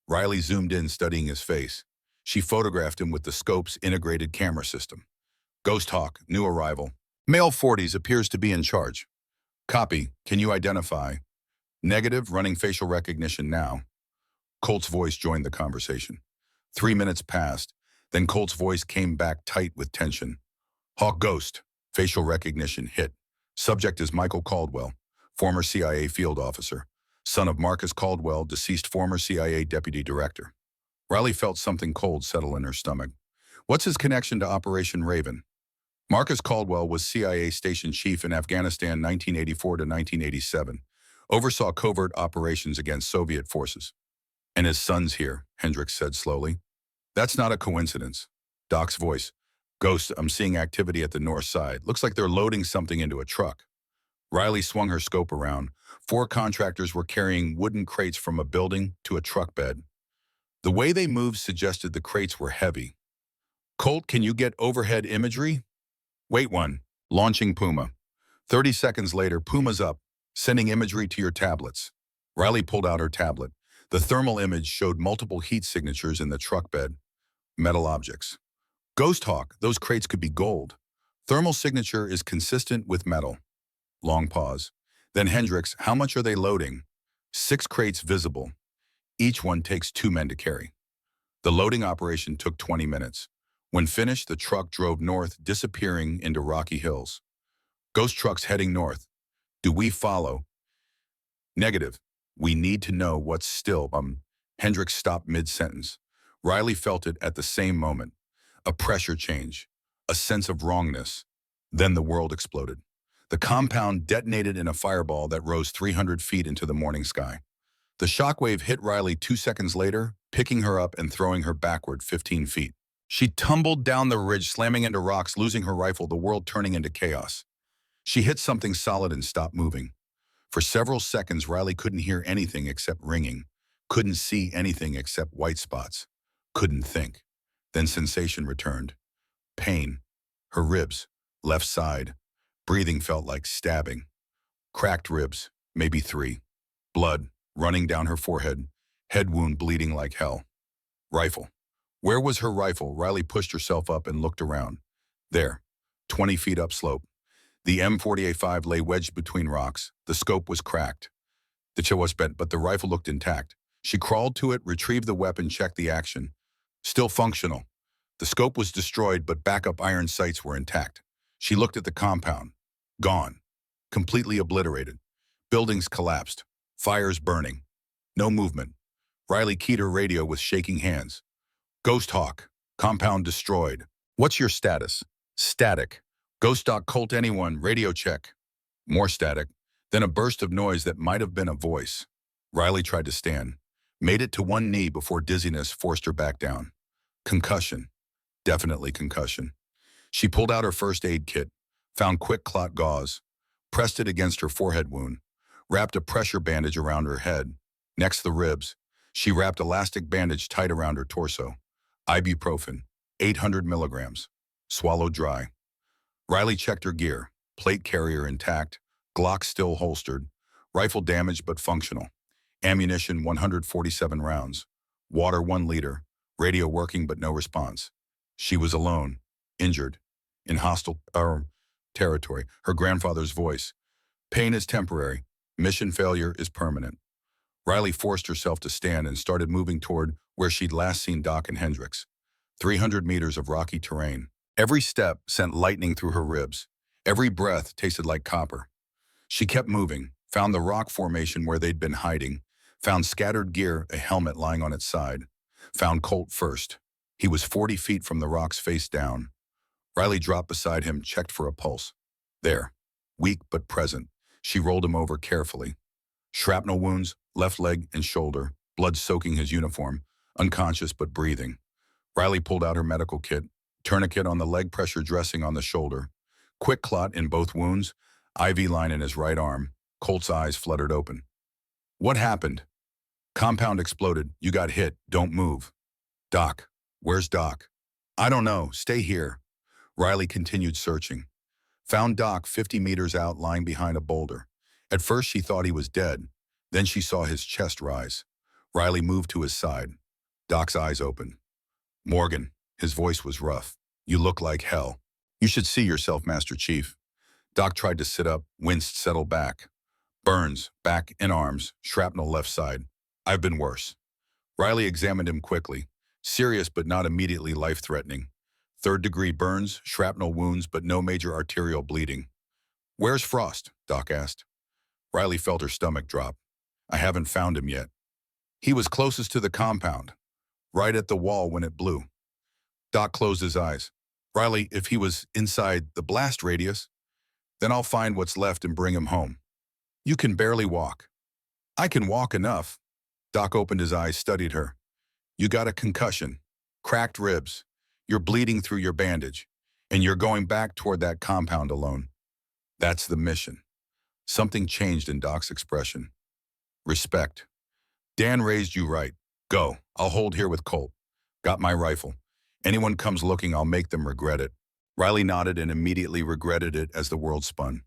Riley zoomed in, studying his face. She photographed him with the scope's integrated camera system. Ghost Hawk, new arrival. Male 40s, appears to be in charge. Copy, can you identify? Negative, running facial recognition now. Colt's voice joined the conversation. 3 minutes passed, then Colt's voice came back tight with tension. Hawk Ghost, facial recognition hit. Subject is Michael Caldwell, former CIA field officer, son of Marcus Caldwell, deceased former CIA deputy director. Riley felt something cold settle in her stomach. What's his connection to Operation Raven? Marcus Caldwell was CIA station chief in Afghanistan 1984 to 1987, oversaw covert operations against Soviet forces. And his son's here, Hendricks said slowly. That's not a coincidence. Doc's voice. Ghost, I'm seeing activity at the north side. Looks like they're loading something into a truck. Riley swung her scope around. 4 contractors were carrying wooden crates from a building to a truck bed. The way they moved suggested the crates were heavy. Colt, can you get overhead imagery? Wait one. Launching Puma. 30 seconds later, Puma's up, sending imagery to your tablets. Riley pulled out her tablet. The thermal image showed multiple heat signatures in the truck bed. Metal objects. Ghost Hawk, those crates could be gold. Thermal signature is consistent with metal. Long pause. Then Hendricks, how much are they loading? 6 crates visible. Each one takes 2 men to carry. The loading operation took 20 minutes. When finished, the truck drove north, disappearing into rocky hills. Ghost trucks heading north. Do we follow? Negative. We need to know what's still. Hendricks stopped mid-sentence. Riley felt it at the same moment. A pressure change. A sense of wrongness. Then the world exploded. The compound detonated in a fireball that rose 300 feet into the morning sky. The shockwave hit Riley 2 seconds later, picking her up and throwing her backward 15 feet. She tumbled down the ridge, slamming into rocks, losing her rifle, the world turning into chaos. She hit something solid and stopped moving. For several seconds, Riley couldn't hear anything except ringing, couldn't see anything except white spots, couldn't think. Then sensation returned. Pain. Her ribs, left side. Breathing felt like stabbing. Cracked ribs, maybe 3. Blood running down her forehead, head wound bleeding like hell. Rifle. Where was her rifle? Riley pushed herself up and looked around. There, 20 feet upslope. The M48-5 lay wedged between rocks. The scope was cracked. The chair was bent, but the rifle looked intact. She crawled to it, retrieved the weapon, checked the action. Still functional. The scope was destroyed, but backup iron sights were intact. She looked at the compound. Gone. Completely obliterated. Buildings collapsed. Fires burning. No movement. Riley keyed her radio with shaking hands. Ghost Hawk. Compound destroyed. What's your status? Static. Ghost Hawk Colt anyone. Radio check. More static. Then a burst of noise that might have been a voice. Riley tried to stand. Made it to one knee before dizziness forced her back down. Concussion. Definitely concussion. She pulled out her first aid kit, found quick clot gauze, pressed it against her forehead wound, wrapped a pressure bandage around her head. Next the ribs. She wrapped elastic bandage tight around her torso. Ibuprofen, 800 milligrams. Swallowed dry. Riley checked her gear. Plate carrier intact. Glock still holstered. Rifle damaged but functional. Ammunition 147 rounds. Water 1 liter. Radio working but no response. She was alone. Injured. In hostile territory. Her grandfather's voice. Pain is temporary. Mission failure is permanent. Riley forced herself to stand and started moving toward where she'd last seen Doc and Hendricks. 300 meters of rocky terrain. Every step sent lightning through her ribs. Every breath tasted like copper. She kept moving, found the rock formation where they'd been hiding, found scattered gear, a helmet lying on its side. Found Colt first. He was 40 feet from the rocks face down. Riley dropped beside him, checked for a pulse. There. Weak but present. She rolled him over carefully. Shrapnel wounds, left leg and shoulder, blood soaking his uniform, unconscious but breathing. Riley pulled out her medical kit, tourniquet on the leg, pressure dressing on the shoulder. Quick clot in both wounds, IV line in his right arm. Colt's eyes fluttered open. What happened? Compound exploded. You got hit. Don't move. Doc. Where's Doc? I don't know. Stay here. Riley continued searching. Found Doc 50 meters out, lying behind a boulder. At first she thought he was dead. Then she saw his chest rise. Riley moved to his side. Doc's eyes opened. Morgan. His voice was rough. You look like hell. You should see yourself, Master Chief. Doc tried to sit up, winced, settled back. Burns, back and arms, shrapnel left side. I've been worse. Riley examined him quickly. Serious but not immediately life-threatening. 3rd-degree burns, shrapnel wounds, but no major arterial bleeding. Where's Frost? Doc asked. Riley felt her stomach drop. I haven't found him yet. He was closest to the compound. right at the wall when it blew. Doc closed his eyes. Riley, if he was inside the blast radius, then I'll find what's left and bring him home. You can barely walk. I can walk enough. Doc opened his eyes, studied her. You got a concussion, cracked ribs. You're bleeding through your bandage, and you're going back toward that compound alone. That's the mission. Something changed in Doc's expression. Respect. Dan raised you right. Go. I'll hold here with Colt. Got my rifle. Anyone comes looking, I'll make them regret it. Riley nodded and immediately regretted it as the world spun.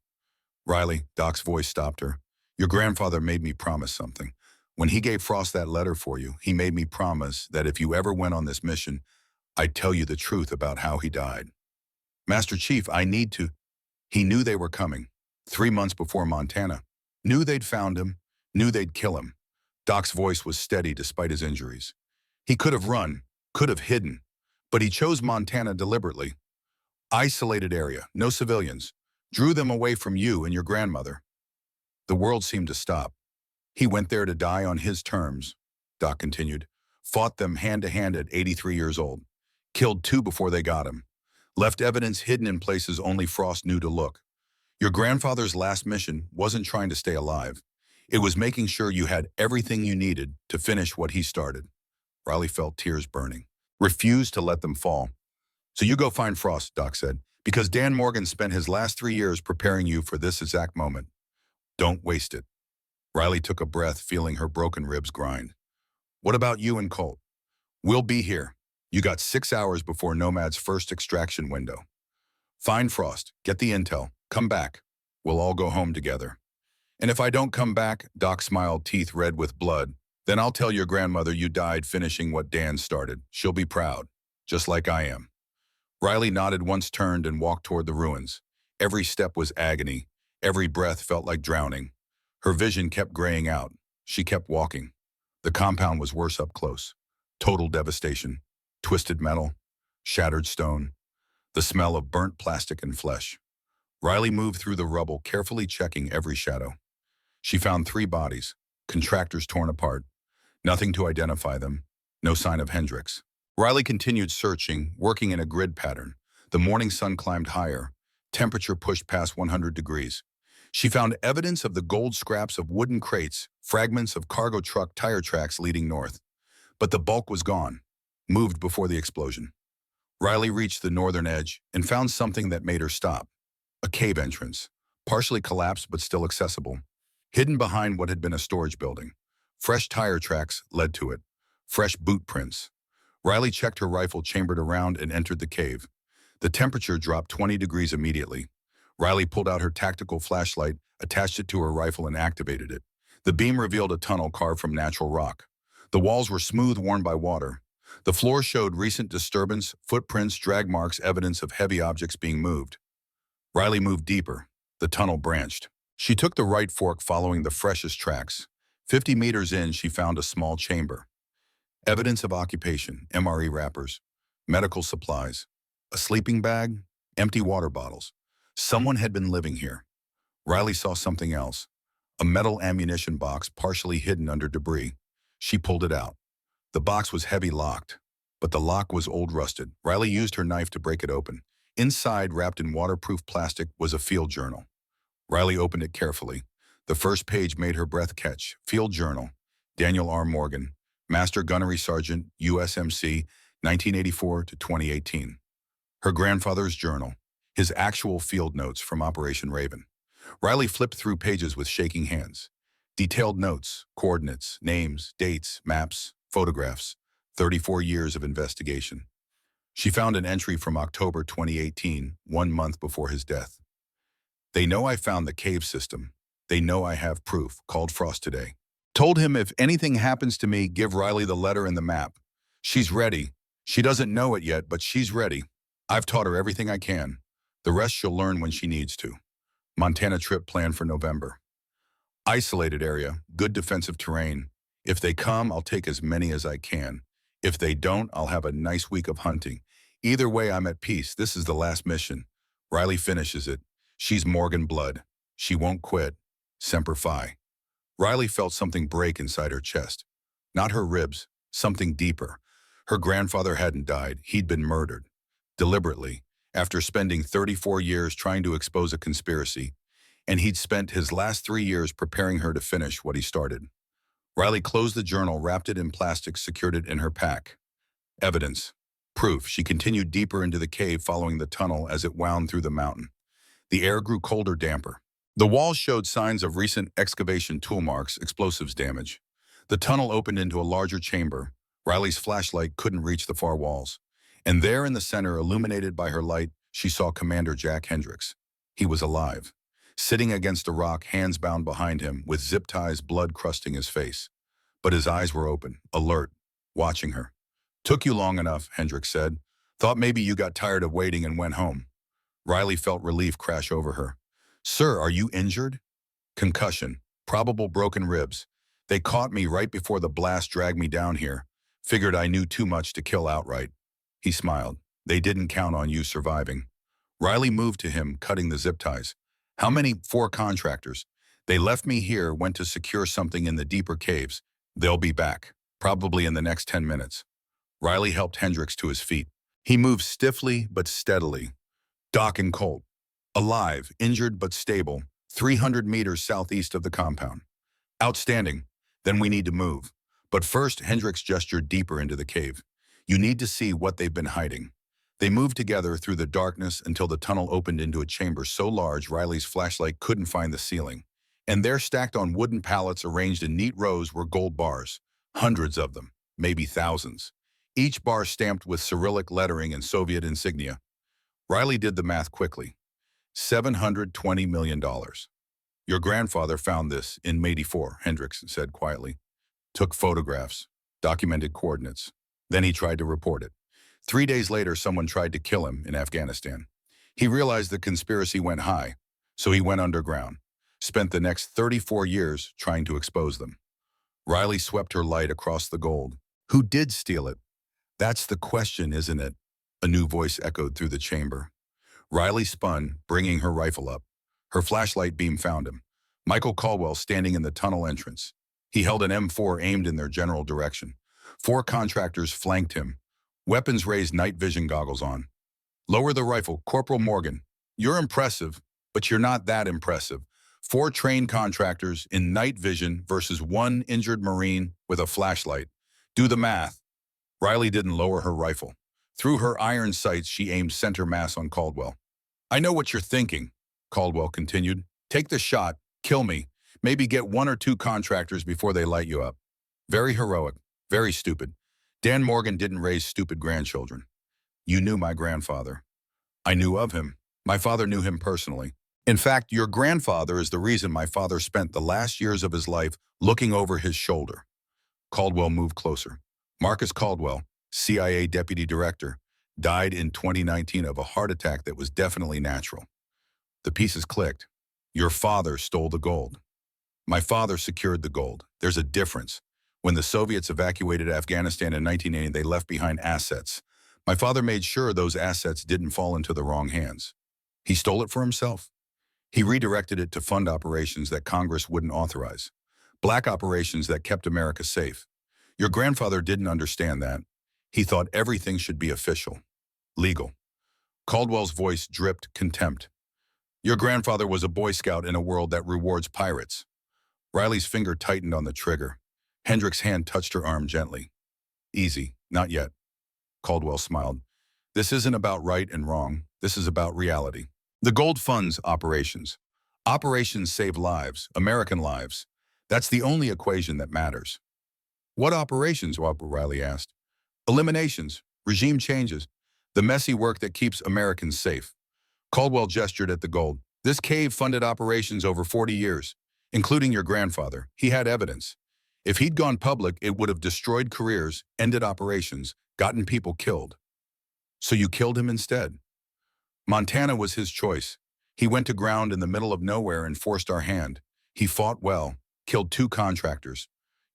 Riley, Doc's voice stopped her. Your grandfather made me promise something. When he gave Frost that letter for you, he made me promise that if you ever went on this mission, I'd tell you the truth about how he died. Master Chief, I need to. He knew they were coming. 3 months before Montana. Knew they'd found him. Knew they'd kill him. Doc's voice was steady despite his injuries. He could have run, could have hidden, but he chose Montana deliberately. Isolated area, no civilians. Drew them away from you and your grandmother. The world seemed to stop. He went there to die on his terms, Doc continued. Fought them hand to hand at 83 years old. Killed 2 before they got him. Left evidence hidden in places only Frost knew to look. Your grandfather's last mission wasn't trying to stay alive. It was making sure you had everything you needed to finish what he started. Riley felt tears burning. Refused to let them fall. So you go find Frost, Doc said, because Dan Morgan spent his last 3 years preparing you for this exact moment. Don't waste it. Riley took a breath, feeling her broken ribs grind. What about you and Colt? We'll be here. You got 6 hours before Nomad's first extraction window. Find Frost, get the intel, come back. We'll all go home together. And if I don't come back, Doc smiled, teeth red with blood, then I'll tell your grandmother you died finishing what Dan started. She'll be proud, just like I am. Riley nodded once, turned and walked toward the ruins. Every step was agony. Every breath felt like drowning. Her vision kept graying out. She kept walking. The compound was worse up close. Total devastation. Twisted metal. Shattered stone. The smell of burnt plastic and flesh. Riley moved through the rubble, carefully checking every shadow. She found 3 bodies, contractors torn apart. Nothing to identify them. No sign of Hendricks. Riley continued searching, working in a grid pattern. The morning sun climbed higher. Temperature pushed past 100 degrees. She found evidence of the gold scraps of wooden crates, fragments of cargo truck tire tracks leading north. But the bulk was gone, moved before the explosion. Riley reached the northern edge and found something that made her stop. A cave entrance, partially collapsed but still accessible. Hidden behind what had been a storage building. Fresh tire tracks led to it. Fresh boot prints. Riley checked her rifle, chambered around, and entered the cave. The temperature dropped 20 degrees immediately. Riley pulled out her tactical flashlight, attached it to her rifle, and activated it. The beam revealed a tunnel carved from natural rock. The walls were smooth, worn by water. The floor showed recent disturbance, footprints, drag marks, evidence of heavy objects being moved. Riley moved deeper. The tunnel branched. She took the right fork, following the freshest tracks. 50 meters in, she found a small chamber. Evidence of occupation, MRE wrappers, medical supplies, a sleeping bag, empty water bottles. Someone had been living here. Riley saw something else. A metal ammunition box partially hidden under debris. She pulled it out. The box was heavy, locked, but the lock was old, rusted. Riley used her knife to break it open. Inside, wrapped in waterproof plastic, was a field journal. Riley opened it carefully. The first page made her breath catch. Field journal. Daniel R. Morgan, Master Gunnery Sergeant, USMC, 1984 to 2018. Her grandfather's journal. His actual field notes from Operation Raven. Riley flipped through pages with shaking hands. Detailed notes, coordinates, names, dates, maps, photographs. 34 years of investigation. She found an entry from October 2018, 1 month before his death. They know I found the cave system. They know I have proof. Called Frost today. Told him if anything happens to me, give Riley the letter and the map. She's ready. She doesn't know it yet, but she's ready. I've taught her everything I can. The rest she'll learn when she needs to. Montana trip planned for November. Isolated area, good defensive terrain. If they come, I'll take as many as I can. If they don't, I'll have a nice week of hunting. Either way, I'm at peace. This is the last mission. Riley finishes it. She's Morgan blood. She won't quit. Semper Fi. Riley felt something break inside her chest. Not her ribs, something deeper. Her grandfather hadn't died. He'd been murdered. Deliberately, after spending 34 years trying to expose a conspiracy, and he'd spent his last 3 years preparing her to finish what he started. Riley closed the journal, wrapped it in plastic, secured it in her pack. Evidence. Proof. She continued deeper into the cave, following the tunnel as it wound through the mountain. The air grew colder, damper. The walls showed signs of recent excavation tool marks, explosives damage. The tunnel opened into a larger chamber. Riley's flashlight couldn't reach the far walls. And there in the center, illuminated by her light, she saw Commander Jack Hendricks. He was alive, sitting against a rock, hands bound behind him, with zip ties, blood crusting his face. But his eyes were open, alert, watching her. "Took you long enough," Hendricks said. "Thought maybe you got tired of waiting and went home." Riley felt relief crash over her. "Sir, are you injured?" "Concussion. Probable broken ribs. They caught me right before the blast dragged me down here. Figured I knew too much to kill outright." He smiled. "They didn't count on you surviving." Riley moved to him, cutting the zip ties. "How many?" "4 contractors. They left me here, went to secure something in the deeper caves. They'll be back, probably in the next 10 minutes. Riley helped Hendricks to his feet. He moved stiffly but steadily. "Doc and Colt. Alive, injured but stable, 300 meters southeast of the compound." "Outstanding. Then we need to move. But first," Hendricks gestured deeper into the cave, "you need to see what they've been hiding." They moved together through the darkness until the tunnel opened into a chamber so large Riley's flashlight couldn't find the ceiling. And there, stacked on wooden pallets arranged in neat rows, were gold bars. Hundreds of them, maybe thousands. Each bar stamped with Cyrillic lettering and Soviet insignia. Riley did the math quickly. $720 million. "Your grandfather found this in '84, Hendricks said quietly. "Took photographs, documented coordinates. Then he tried to report it. 3 days later, someone tried to kill him in Afghanistan. He realized the conspiracy went high, so he went underground. Spent the next 34 years trying to expose them." Riley swept her light across the gold. "Who did steal it?" "That's the question, isn't it?" A new voice echoed through the chamber. Riley spun, bringing her rifle up. Her flashlight beam found him. Michael Caldwell standing in the tunnel entrance. He held an M4 aimed in their general direction. 4 contractors flanked him. Weapons raised, night vision goggles on. "Lower the rifle, Corporal Morgan. You're impressive, but you're not that impressive. 4 trained contractors in night vision versus 1 injured Marine with a flashlight. Do the math." Riley didn't lower her rifle. Through her iron sights, she aimed center mass on Caldwell. "I know what you're thinking," Caldwell continued. "Take the shot, kill me, maybe get 1 or 2 contractors before they light you up." Very heroic, very stupid. Dan Morgan didn't raise stupid grandchildren. "You knew my grandfather." "I knew of him. My father knew him personally. In fact, your grandfather is the reason my father spent the last years of his life looking over his shoulder." Caldwell moved closer. "Marcus Caldwell, CIA Deputy Director, died in 2019 of a heart attack that was definitely natural." The pieces clicked. "Your father stole the gold." "My father secured the gold. There's a difference. When the Soviets evacuated Afghanistan in 1980, they left behind assets. My father made sure those assets didn't fall into the wrong hands. He stole it for himself. He redirected it to fund operations that Congress wouldn't authorize. Black operations that kept America safe. Your grandfather didn't understand that. He thought everything should be official, legal." Caldwell's voice dripped contempt. "Your grandfather was a Boy Scout in a world that rewards pirates." Riley's finger tightened on the trigger. Hendricks' hand touched her arm gently. "Easy, not yet." Caldwell smiled. "This isn't about right and wrong. This is about reality. The gold funds operations. Operations save lives, American lives. That's the only equation that matters." "What operations?" Riley asked. "Eliminations, regime changes, the messy work that keeps Americans safe." Caldwell gestured at the gold. "This cave funded operations over 40 years, including your grandfather. He had evidence. If he'd gone public, it would have destroyed careers, ended operations, gotten people killed. So you killed him instead." "Montana was his choice. He went to ground in the middle of nowhere and forced our hand. He fought well, killed 2 contractors.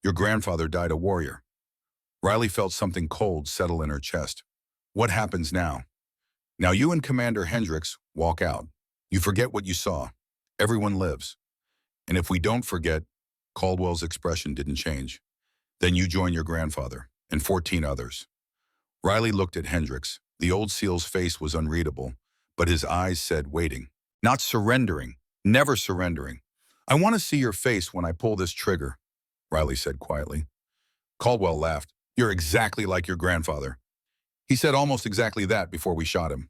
Your grandfather died a warrior." Riley felt something cold settle in her chest. "What happens now?" "Now you and Commander Hendricks walk out. You forget what you saw. Everyone lives. And if we don't forget," Caldwell's expression didn't change, "then you join your grandfather and 14 others. Riley looked at Hendricks. The old SEAL's face was unreadable, but his eyes said waiting. Not surrendering. Never surrendering. I want to see your face when I pull this trigger, Riley said quietly. Caldwell laughed. You're exactly like your grandfather. He said almost exactly that before we shot him.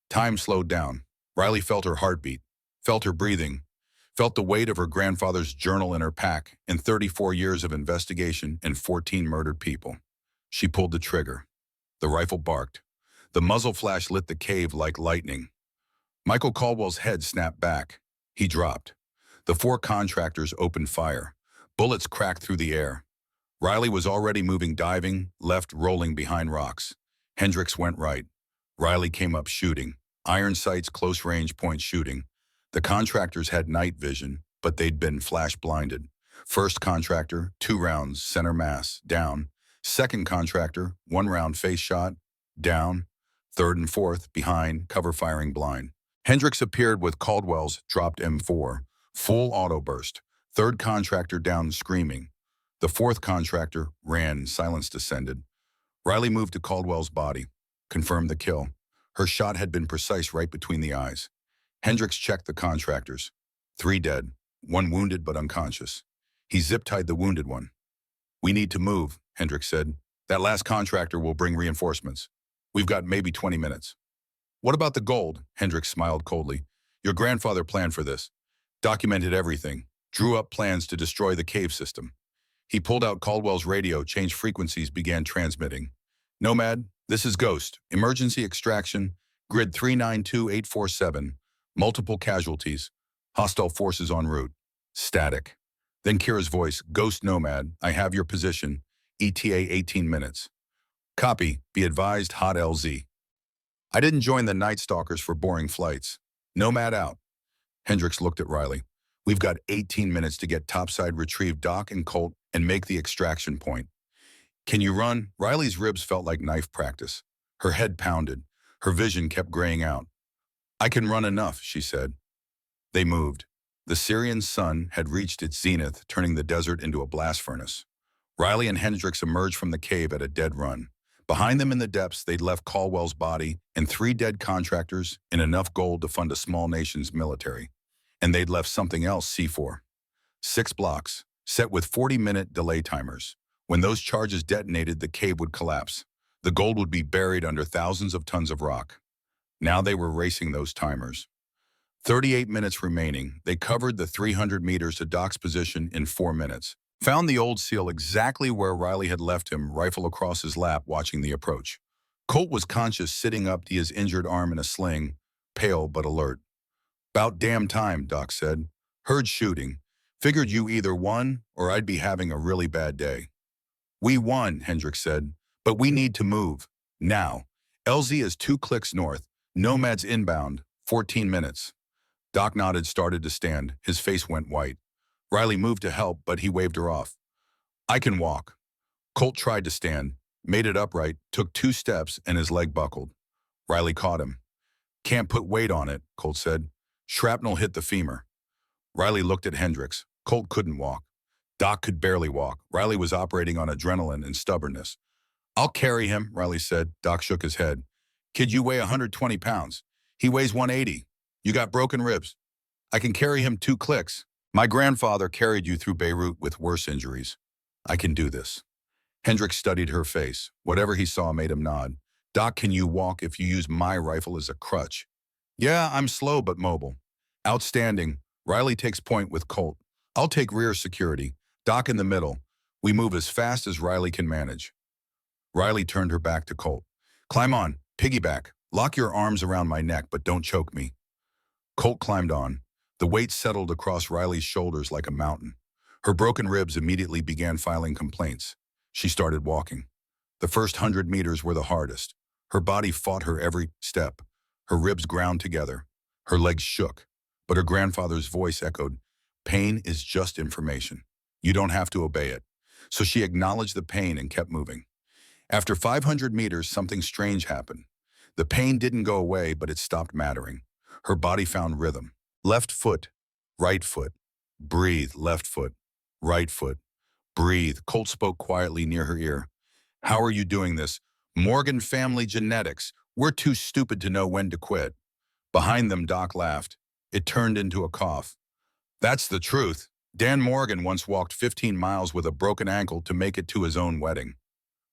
Time slowed down. Riley felt her heartbeat, felt her breathing, felt the weight of her grandfather's journal in her pack and 34 years of investigation and 14 murdered people. She pulled the trigger. The rifle barked. The muzzle flash lit the cave like lightning. Michael Caldwell's head snapped back. He dropped. The 4 contractors opened fire. Bullets cracked through the air. Riley was already moving, diving, left, rolling behind rocks. Hendricks went right. Riley came up shooting. Iron sights, close range point shooting. The contractors had night vision, but they'd been flash blinded. First contractor, 2 rounds, center mass, down. Second contractor, 1 round face shot, down. Third and fourth, behind, cover firing blind. Hendricks appeared with Caldwell's dropped M4. Full auto burst. Third contractor down screaming. The fourth contractor ran, silence descended. Riley moved to Caldwell's body, confirmed the kill. Her shot had been precise right between the eyes. Hendricks checked the contractors. 3 dead, 1 wounded but unconscious. He zip-tied the wounded one. We need to move, Hendricks said. That last contractor will bring reinforcements. We've got maybe 20 minutes. What about the gold? Hendricks smiled coldly. Your grandfather planned for this. Documented everything. Drew up plans to destroy the cave system. He pulled out Caldwell's radio, changed frequencies, began transmitting. Nomad, this is Ghost. Emergency extraction. Grid 392847. Multiple casualties. Hostile forces en route. Static. Then Kira's voice. Ghost Nomad, I have your position. ETA 18 minutes. Copy. Be advised, hot LZ. I didn't join the Night Stalkers for boring flights. Nomad out. Hendricks looked at Riley. We've got 18 minutes to get topside, retrieve Doc and Colt, and make the extraction point. Can you run? Riley's ribs felt like knife practice. Her head pounded. Her vision kept graying out. I can run enough, she said. They moved. The Syrian sun had reached its zenith, turning the desert into a blast furnace. Riley and Hendricks emerged from the cave at a dead run. Behind them in the depths, they'd left Caldwell's body and 3 dead contractors and enough gold to fund a small nation's military. And they'd left something else, C4. 6 blocks, set with 40-minute delay timers. When those charges detonated, the cave would collapse. The gold would be buried under thousands of tons of rock. Now they were racing those timers. 38 minutes remaining. They covered the 300 meters to Doc's position in 4 minutes. Found the old SEAL exactly where Riley had left him, rifle across his lap, watching the approach. Colt was conscious, sitting up, his injured arm in a sling, pale but alert. About damn time, Doc said. Heard shooting. Figured you either won or I'd be having a really bad day. We won, Hendricks said, but we need to move. Now. LZ is 2 clicks north. Nomad's inbound. 14 minutes. Doc nodded, started to stand. His face went white. Riley moved to help, but he waved her off. I can walk. Colt tried to stand, made it upright, took 2 steps, and his leg buckled. Riley caught him. Can't put weight on it, Colt said. Shrapnel hit the femur. Riley looked at Hendricks. Colt couldn't walk. Doc could barely walk. Riley was operating on adrenaline and stubbornness. I'll carry him, Riley said. Doc shook his head. Kid, you weigh 120 pounds. He weighs 180. You got broken ribs. I can carry him 2 clicks. My grandfather carried you through Beirut with worse injuries. I can do this. Hendricks studied her face. Whatever he saw made him nod. Doc, can you walk if you use my rifle as a crutch? Yeah, I'm slow but mobile. Outstanding. Riley takes point with Colt. I'll take rear security. Doc in the middle. We move as fast as Riley can manage. Riley turned her back to Colt. Climb on. Piggyback. Lock your arms around my neck, but don't choke me. Colt climbed on. The weight settled across Riley's shoulders like a mountain. Her broken ribs immediately began filing complaints. She started walking. The first 100 meters were the hardest. Her body fought her every step. Her ribs ground together. Her legs shook. But her grandfather's voice echoed, pain is just information. You don't have to obey it. So she acknowledged the pain and kept moving. After 500 meters, something strange happened. The pain didn't go away, but it stopped mattering. Her body found rhythm. Left foot, right foot. Breathe, left foot, right foot. Breathe. Colt spoke quietly near her ear. How are you doing this? Morgan family genetics. We're too stupid to know when to quit. Behind them, Doc laughed. It turned into a cough. That's the truth. Dan Morgan once walked 15 miles with a broken ankle to make it to his own wedding.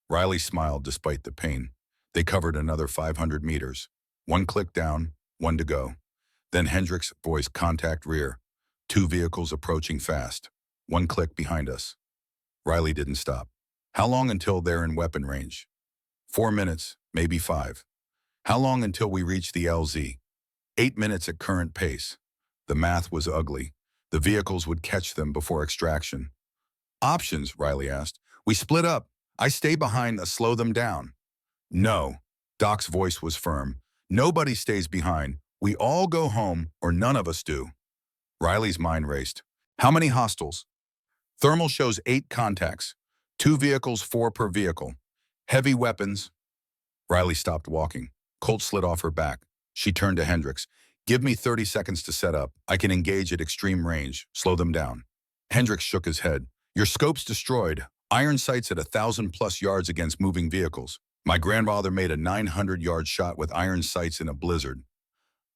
Riley smiled despite the pain. They covered another 500 meters. One click down, one to go. Then Hendrick's voice, contact rear. Two vehicles approaching fast. One click behind us. Riley didn't stop. How long until they're in weapon range? 4 minutes, maybe 5. How long until we reach the LZ? 8 minutes at current pace. The math was ugly. The vehicles would catch them before extraction. Options, Riley asked. We split up. I stay behind to slow them down. No. Doc's voice was firm. Nobody stays behind. We all go home, or none of us do. Riley's mind raced. How many hostiles? Thermal shows 8 contacts. 2 vehicles, 4 per vehicle. Heavy weapons. Riley stopped walking. Colt slid off her back. She turned to Hendricks. Give me 30 seconds to set up. I can engage at extreme range. Slow them down. Hendricks shook his head. Your scope's destroyed. Iron sights at 1,000+ yards against moving vehicles. My grandfather made a 900-yard shot with iron sights in a blizzard.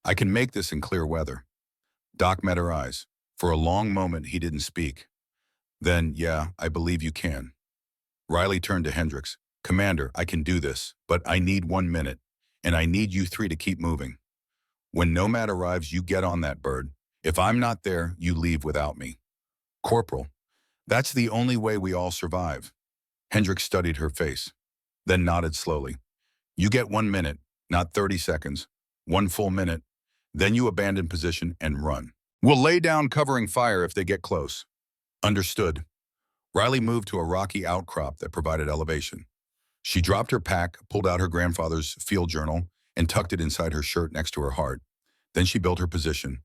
I can make this in clear weather. Doc met her eyes. For a long moment, he didn't speak. Then, yeah, I believe you can. Riley turned to Hendricks. Commander, I can do this, but I need 1 minute, and I need you 3 to keep moving. When Nomad arrives, you get on that bird. If I'm not there, you leave without me. Corporal, that's the only way we all survive. Hendricks studied her face, then nodded slowly. You get 1 minute, not 30 seconds. 1 full minute. Then you abandon position and run. We'll lay down covering fire if they get close. Understood. Riley moved to a rocky outcrop that provided elevation. She dropped her pack, pulled out her grandfather's field journal, and tucked it inside her shirt next to her heart. Then she built her position.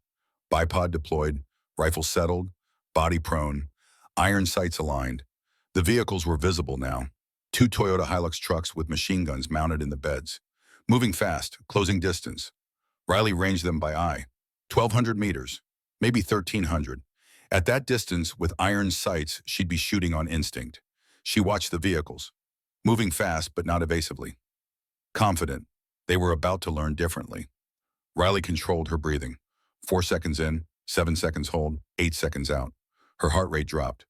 Bipod deployed, rifle settled, body prone, iron sights aligned. The vehicles were visible now. 2 Toyota Hilux trucks with machine guns mounted in the beds. Moving fast, closing distance. Riley ranged them by eye. 1,200 meters, maybe 1,300. At that distance, with iron sights, she'd be shooting on instinct. She watched the vehicles, moving fast but not evasively. Confident, they were about to learn differently. Riley controlled her breathing. 4 seconds in, 7 seconds hold, 8 seconds out. Her heart rate dropped.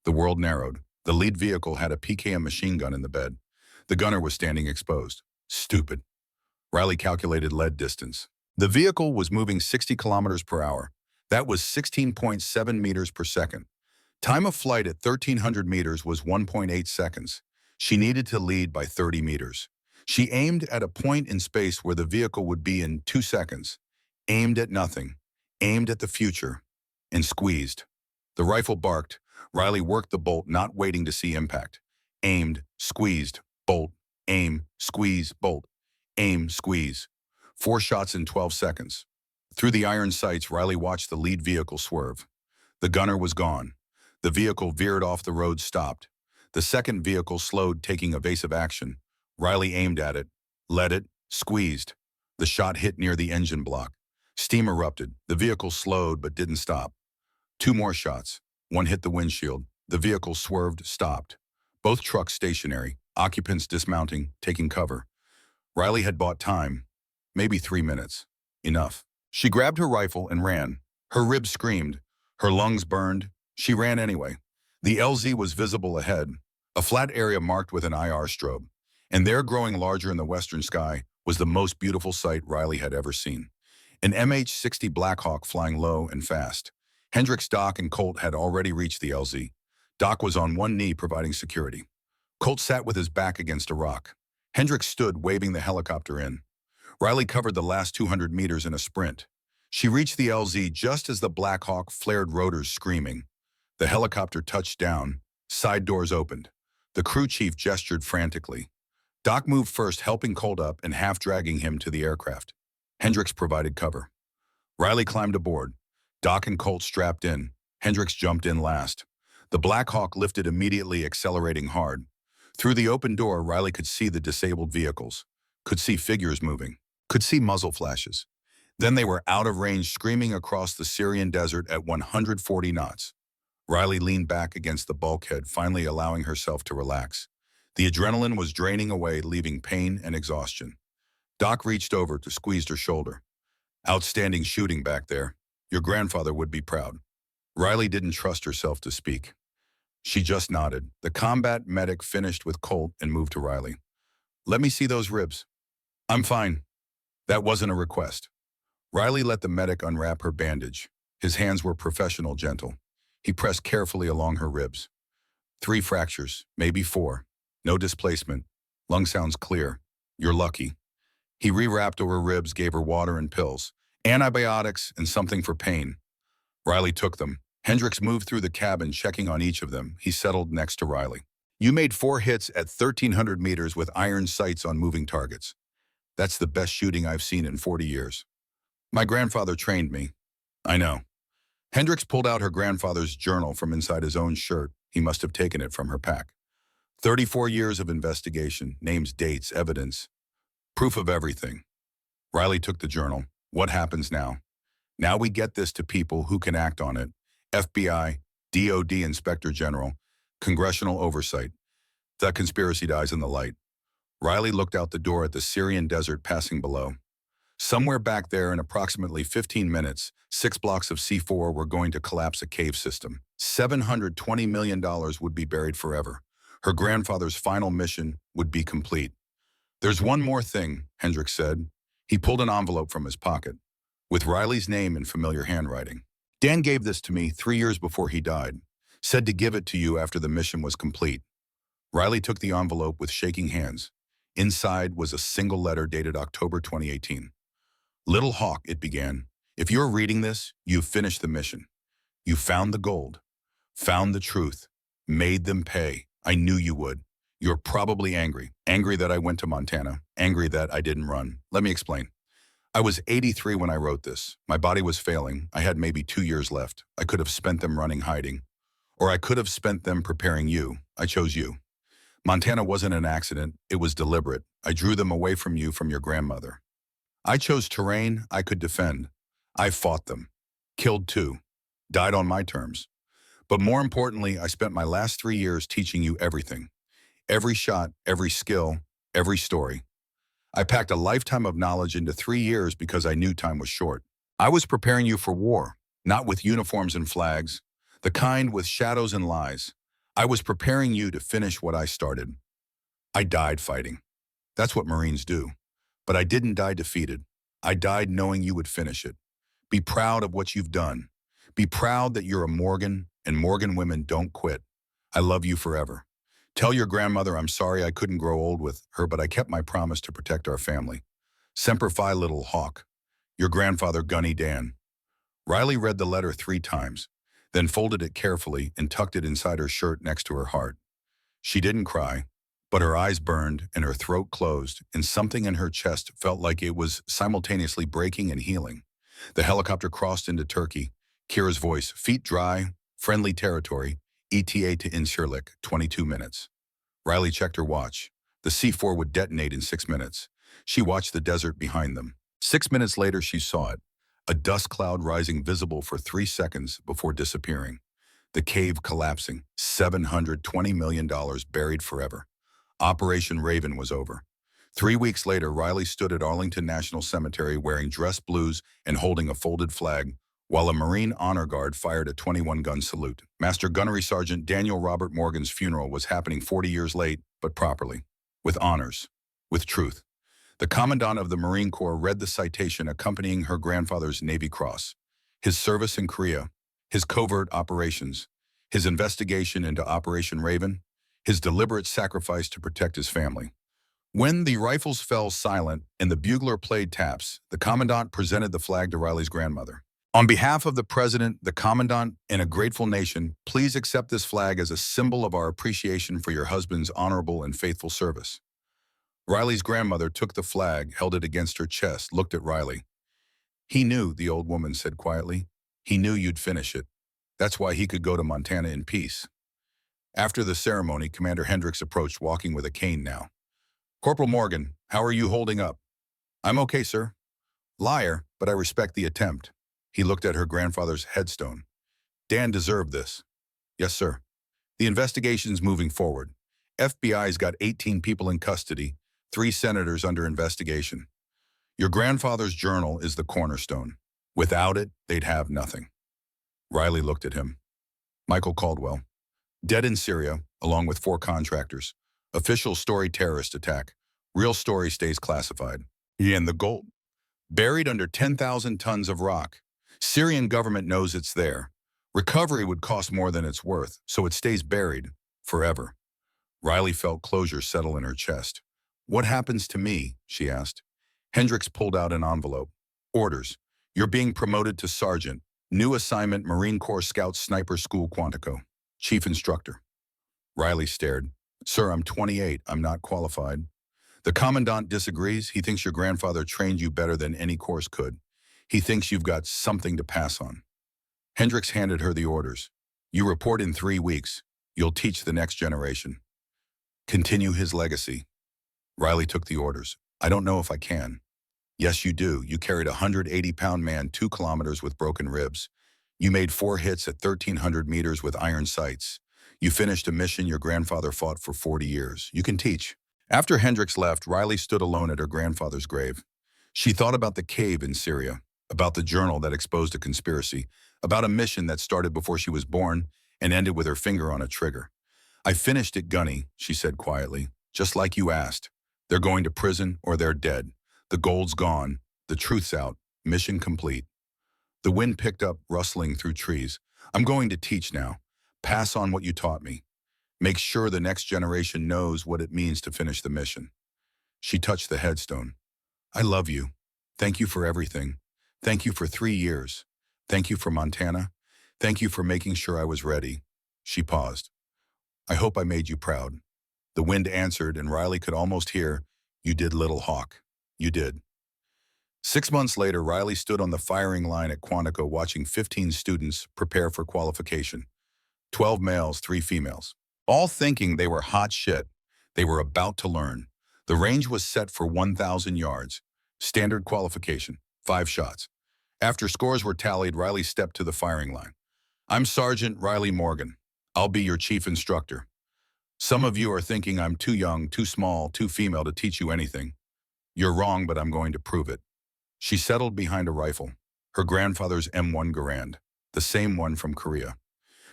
The world narrowed. The lead vehicle had a PKM machine gun in the bed. The gunner was standing exposed. Stupid. Riley calculated lead distance. The vehicle was moving 60 kilometers per hour. That was 16.7 meters per second. Time of flight at 1,300 meters was 1.8 seconds. She needed to lead by 30 meters. She aimed at a point in space where the vehicle would be in 2 seconds. Aimed at nothing. Aimed at the future. And squeezed. The rifle barked. Riley worked the bolt, not waiting to see impact. Aimed, squeezed, bolt, aim, squeeze, bolt, aim, squeeze. 4 shots in 12 seconds. Through the iron sights, Riley watched the lead vehicle swerve. The gunner was gone. The vehicle veered off the road, stopped. The second vehicle slowed, taking evasive action. Riley aimed at it, let it, squeezed. The shot hit near the engine block. Steam erupted. The vehicle slowed but didn't stop. 2 more shots. One hit the windshield. The vehicle swerved, stopped. Both trucks stationary, occupants dismounting, taking cover. Riley had bought time, maybe 3 minutes. Enough. She grabbed her rifle and ran. Her ribs screamed. Her lungs burned. She ran anyway. The LZ was visible ahead, a flat area marked with an IR strobe. And there, growing larger in the western sky, was the most beautiful sight Riley had ever seen. An MH-60 Blackhawk flying low and fast. Hendricks, Doc, and Colt had already reached the LZ. Doc was on one knee providing security. Colt sat with his back against a rock. Hendricks stood, waving the helicopter in. Riley covered the last 200 meters in a sprint. She reached the LZ just as the Blackhawk flared rotors screaming. The helicopter touched down. Side doors opened. The crew chief gestured frantically. Doc moved first, helping Colt up and half-dragging him to the aircraft. Hendricks provided cover. Riley climbed aboard. Doc and Colt strapped in. Hendricks jumped in last. The Blackhawk lifted immediately, accelerating hard. Through the open door, Riley could see the disabled vehicles, could see figures moving, could see muzzle flashes. Then they were out of range, screaming across the Syrian desert at 140 knots. Riley leaned back against the bulkhead, finally allowing herself to relax. The adrenaline was draining away, leaving pain and exhaustion. Doc reached over to squeeze her shoulder. Outstanding shooting back there. Your grandfather would be proud. Riley didn't trust herself to speak. She just nodded. The combat medic finished with Colt and moved to Riley. Let me see those ribs. I'm fine. That wasn't a request. Riley let the medic unwrap her bandage. His hands were professional, gentle. He pressed carefully along her ribs. 3 fractures, maybe 4. No displacement. Lung sounds clear. You're lucky. He rewrapped her ribs, gave her water and pills, antibiotics and something for pain. Riley took them. Hendricks moved through the cabin, checking on each of them. He settled next to Riley. You made 4 hits at 1,300 meters with iron sights on moving targets. That's the best shooting I've seen in 40 years. My grandfather trained me. I know. Hendricks pulled out her grandfather's journal from inside his own shirt. He must have taken it from her pack. 34 years of investigation, names, dates, evidence, proof of everything. Riley took the journal. What happens now? Now we get this to people who can act on it. FBI, DOD Inspector General, congressional oversight. The conspiracy dies in the light. Riley looked out the door at the Syrian desert passing below. Somewhere back there in approximately 15 minutes, 6 blocks of C4 were going to collapse a cave system. $720 million would be buried forever. Her grandfather's final mission would be complete. There's one more thing, Hendricks said. He pulled an envelope from his pocket, with Riley's name in familiar handwriting. Dan gave this to me 3 years before he died. Said to give it to you after the mission was complete. Riley took the envelope with shaking hands. Inside was a single letter dated October 2018. Little Hawk, it began. If you're reading this, you've finished the mission. You found the gold, found the truth, made them pay. I knew you would. You're probably angry. Angry that I went to Montana. Angry that I didn't run. Let me explain. I was 83 when I wrote this. My body was failing. I had maybe 2 years left. I could have spent them running, hiding. Or I could have spent them preparing you. I chose you. Montana wasn't an accident. It was deliberate. I drew them away from you, from your grandmother. I chose terrain I could defend. I fought them. Killed 2. Died on my terms. But more importantly, I spent my last 3 years teaching you everything. Every shot, every skill, every story. I packed a lifetime of knowledge into 3 years because I knew time was short. I was preparing you for war, not with uniforms and flags, the kind with shadows and lies. I was preparing you to finish what I started. I died fighting. That's what Marines do. But I didn't die defeated. I died knowing you would finish it. Be proud of what you've done. Be proud that you're a Morgan, and Morgan women don't quit. I love you forever. Tell your grandmother I'm sorry I couldn't grow old with her, but I kept my promise to protect our family. Semper Fi, Little Hawk. Your grandfather, Gunny Dan. Riley read the letter 3 times, then folded it carefully and tucked it inside her shirt next to her heart. She didn't cry, but her eyes burned and her throat closed, and something in her chest felt like it was simultaneously breaking and healing. The helicopter crossed into Turkey. Kira's voice, feet dry, friendly territory, ETA to Incirlik, 22 minutes. Riley checked her watch. The C4 would detonate in 6 minutes. She watched the desert behind them. 6 minutes later, she saw it. A dust cloud rising visible for 3 seconds before disappearing. The cave collapsing. $720 million buried forever. Operation Raven was over. 3 weeks later, Riley stood at Arlington National Cemetery wearing dress blues and holding a folded flag, while a Marine Honor Guard fired a 21-gun salute. Master Gunnery Sergeant Daniel Robert Morgan's funeral was happening 40 years late, but properly. With honors. With truth. The Commandant of the Marine Corps read the citation accompanying her grandfather's Navy Cross. His service in Korea. His covert operations. His investigation into Operation Raven. His deliberate sacrifice to protect his family. When the rifles fell silent and the bugler played taps, the Commandant presented the flag to Riley's grandmother. On behalf of the President, the Commandant, and a grateful nation, please accept this flag as a symbol of our appreciation for your husband's honorable and faithful service. Riley's grandmother took the flag, held it against her chest, looked at Riley. He knew, the old woman said quietly. He knew you'd finish it. That's why he could go to Montana in peace. After the ceremony, Commander Hendricks approached, walking with a cane now. Corporal Morgan, how are you holding up? I'm okay, sir. Liar, but I respect the attempt. He looked at her grandfather's headstone. Dan deserved this. Yes, sir. The investigation's moving forward. FBI's got 18 people in custody, 3 senators under investigation. Your grandfather's journal is the cornerstone. Without it, they'd have nothing. Riley looked at him. Michael Caldwell. Dead in Syria, along with 4 contractors. Official story terrorist attack. Real story stays classified. And the gold. Buried under 10,000 tons of rock. Syrian government knows it's there. Recovery would cost more than it's worth, so it stays buried forever. Riley felt closure settle in her chest. What happens to me? She asked. Hendricks pulled out an envelope. Orders. You're being promoted to sergeant. New assignment, Marine Corps Scout Sniper School, Quantico. Chief instructor. Riley stared. Sir, I'm 28. I'm not qualified. The commandant disagrees. He thinks your grandfather trained you better than any course could. He thinks you've got something to pass on. Hendricks handed her the orders. You report in 3 weeks. You'll teach the next generation. Continue his legacy. Riley took the orders. I don't know if I can. Yes, you do. You carried a 180-pound man 2 kilometers with broken ribs. You made 4 hits at 1,300 meters with iron sights. You finished a mission your grandfather fought for 40 years. You can teach. After Hendricks left, Riley stood alone at her grandfather's grave. She thought about the cave in Syria, about the journal that exposed a conspiracy, about a mission that started before she was born and ended with her finger on a trigger. I finished it, Gunny, she said quietly, just like you asked. They're going to prison or they're dead. The gold's gone. The truth's out. Mission complete. The wind picked up, rustling through trees. I'm going to teach now. Pass on what you taught me. Make sure the next generation knows what it means to finish the mission. She touched the headstone. I love you. Thank you for everything. Thank you for 3 years. Thank you for Montana. Thank you for making sure I was ready. She paused. I hope I made you proud. The wind answered, and Riley could almost hear, you did, Little Hawk. You did. 6 months later, Riley stood on the firing line at Quantico watching 15 students prepare for qualification. 12 males, 3 females. All thinking they were hot shit. They were about to learn. The range was set for 1,000 yards. Standard qualification, 5 shots. After scores were tallied, Riley stepped to the firing line. I'm Sergeant Riley Morgan. I'll be your chief instructor. Some of you are thinking I'm too young, too small, too female to teach you anything. You're wrong, but I'm going to prove it. She settled behind a rifle, her grandfather's M1 Garand, the same one from Korea.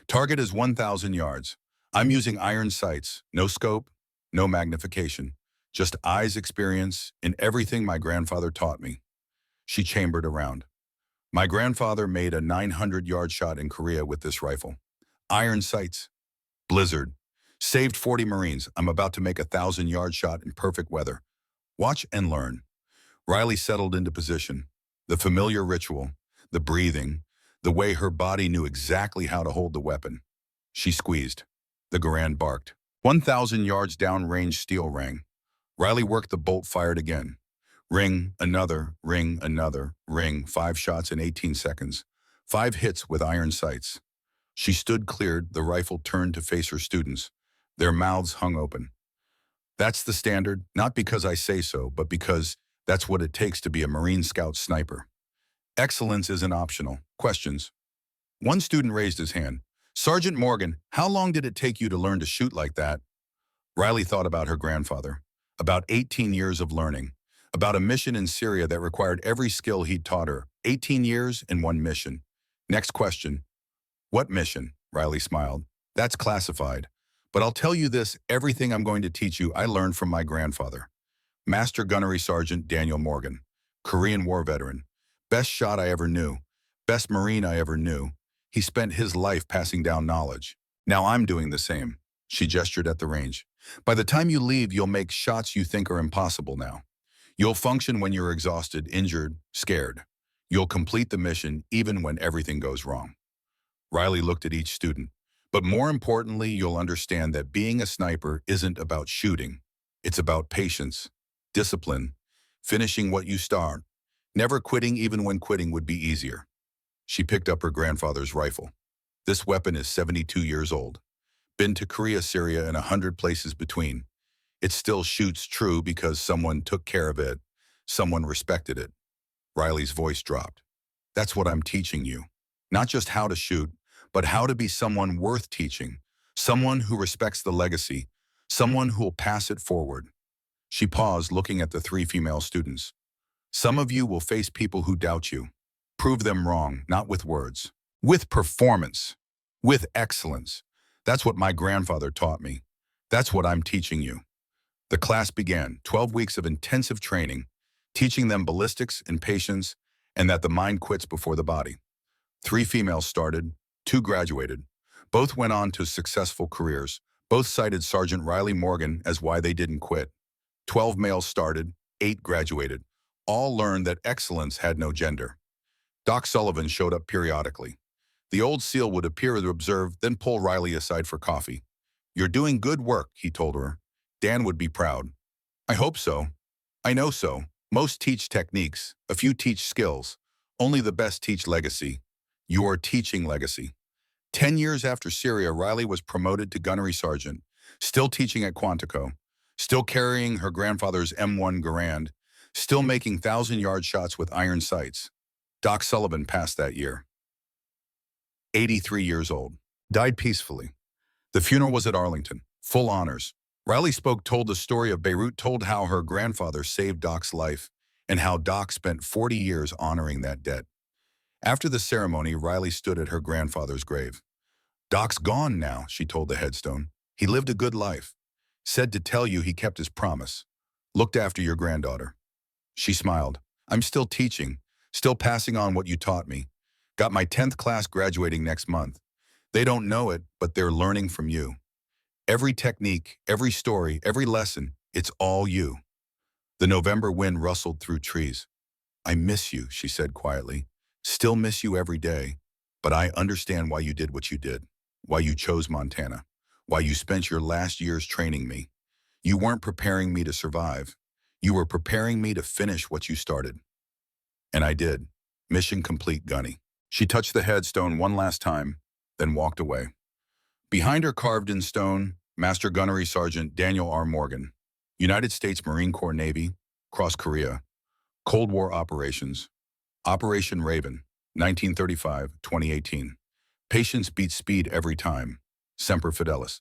Target is 1,000 yards. I'm using iron sights, no scope, no magnification, just eyes experience in everything my grandfather taught me. She chambered around. My grandfather made a 900-yard shot in Korea with this rifle. Iron sights. Blizzard. Saved 40 Marines. I'm about to make a 1,000-yard shot in perfect weather. Watch and learn. Riley settled into position. The familiar ritual, the breathing, the way her body knew exactly how to hold the weapon. She squeezed. The Garand barked. 1,000 yards down-range steel rang. Riley worked the bolt, fired again. Ring, another, ring, another, ring, 5 shots in 18 seconds. 5 hits with iron sights. She stood cleared, the rifle turned to face her students. Their mouths hung open. That's the standard, not because I say so, but because that's what it takes to be a Marine Scout sniper. Excellence isn't optional. Questions? One student raised his hand. Sergeant Morgan, how long did it take you to learn to shoot like that? Riley thought about her grandfather, about 18 years of learning, about a mission in Syria that required every skill he'd taught her. 18 years and 1 mission. Next question. What mission? Riley smiled. That's classified. But I'll tell you this, everything I'm going to teach you I learned from my grandfather. Master Gunnery Sergeant Daniel Morgan, Korean War veteran. Best shot I ever knew. Best Marine I ever knew. He spent his life passing down knowledge. Now I'm doing the same. She gestured at the range. By the time you leave, you'll make shots you think are impossible now. You'll function when you're exhausted, injured, scared. You'll complete the mission even when everything goes wrong. Riley looked at each student. But more importantly, you'll understand that being a sniper isn't about shooting. It's about patience, discipline, finishing what you start, never quitting even when quitting would be easier. She picked up her grandfather's rifle. This weapon is 72 years old. Been to Korea, Syria, and 100 places between. It still shoots true because someone took care of it, someone respected it. Riley's voice dropped. That's what I'm teaching you. Not just how to shoot, but how to be someone worth teaching, someone who respects the legacy, Someone who'll pass it forward. She paused, looking at the three female students. Some of you will face people who doubt you. Prove them wrong, not with words. With performance. With excellence. That's what my grandfather taught me. That's what I'm teaching you. The class began, 12 weeks of intensive training, teaching them ballistics and patience, and that the mind quits before the body. 3 females started, 2 graduated. Both went on to successful careers. Both cited Sergeant Riley Morgan as why they didn't quit. 12 males started, 8 graduated. All learned that excellence had no gender. Doc Sullivan showed up periodically. The old SEAL would appear to observe, then pull Riley aside for coffee. "You're doing good work," he told her. Dan would be proud. "I hope so. I know so. Most teach techniques. A few teach skills. Only the best teach legacy. You're teaching legacy." 10 years after Syria, Riley was promoted to gunnery sergeant, still teaching at Quantico, still carrying her grandfather's M1 Garand, still making 1,000-yard shots with iron sights. Doc Sullivan passed that year. 83 years old. Died peacefully. The funeral was at Arlington. Full honors. Riley told the story of Beirut, told how her grandfather saved Doc's life, and how Doc spent 40 years honoring that debt. After the ceremony, Riley stood at her grandfather's grave. "Doc's gone now," she told the headstone. "He lived a good life. Said to tell you he kept his promise. Looked after your granddaughter." She smiled. "I'm still teaching, still passing on what you taught me. Got my 10th class graduating next month. They don't know it, but they're learning from you. Every technique, every story, every lesson, it's all you." The November wind rustled through trees. "I miss you," she said quietly. "Still miss you every day, but I understand why you did what you did, why you chose Montana, why you spent your last years training me. You weren't preparing me to survive. You were preparing me to finish what you started." And I did. Mission complete, Gunny. She touched the headstone one last time, then walked away. Behind her, carved in stone, Master Gunnery Sergeant Daniel R. Morgan, United States Marine Corps Navy, Cross Korea, Cold War Operations, Operation Raven, 1935-2018. Patience beats speed every time. Semper Fidelis.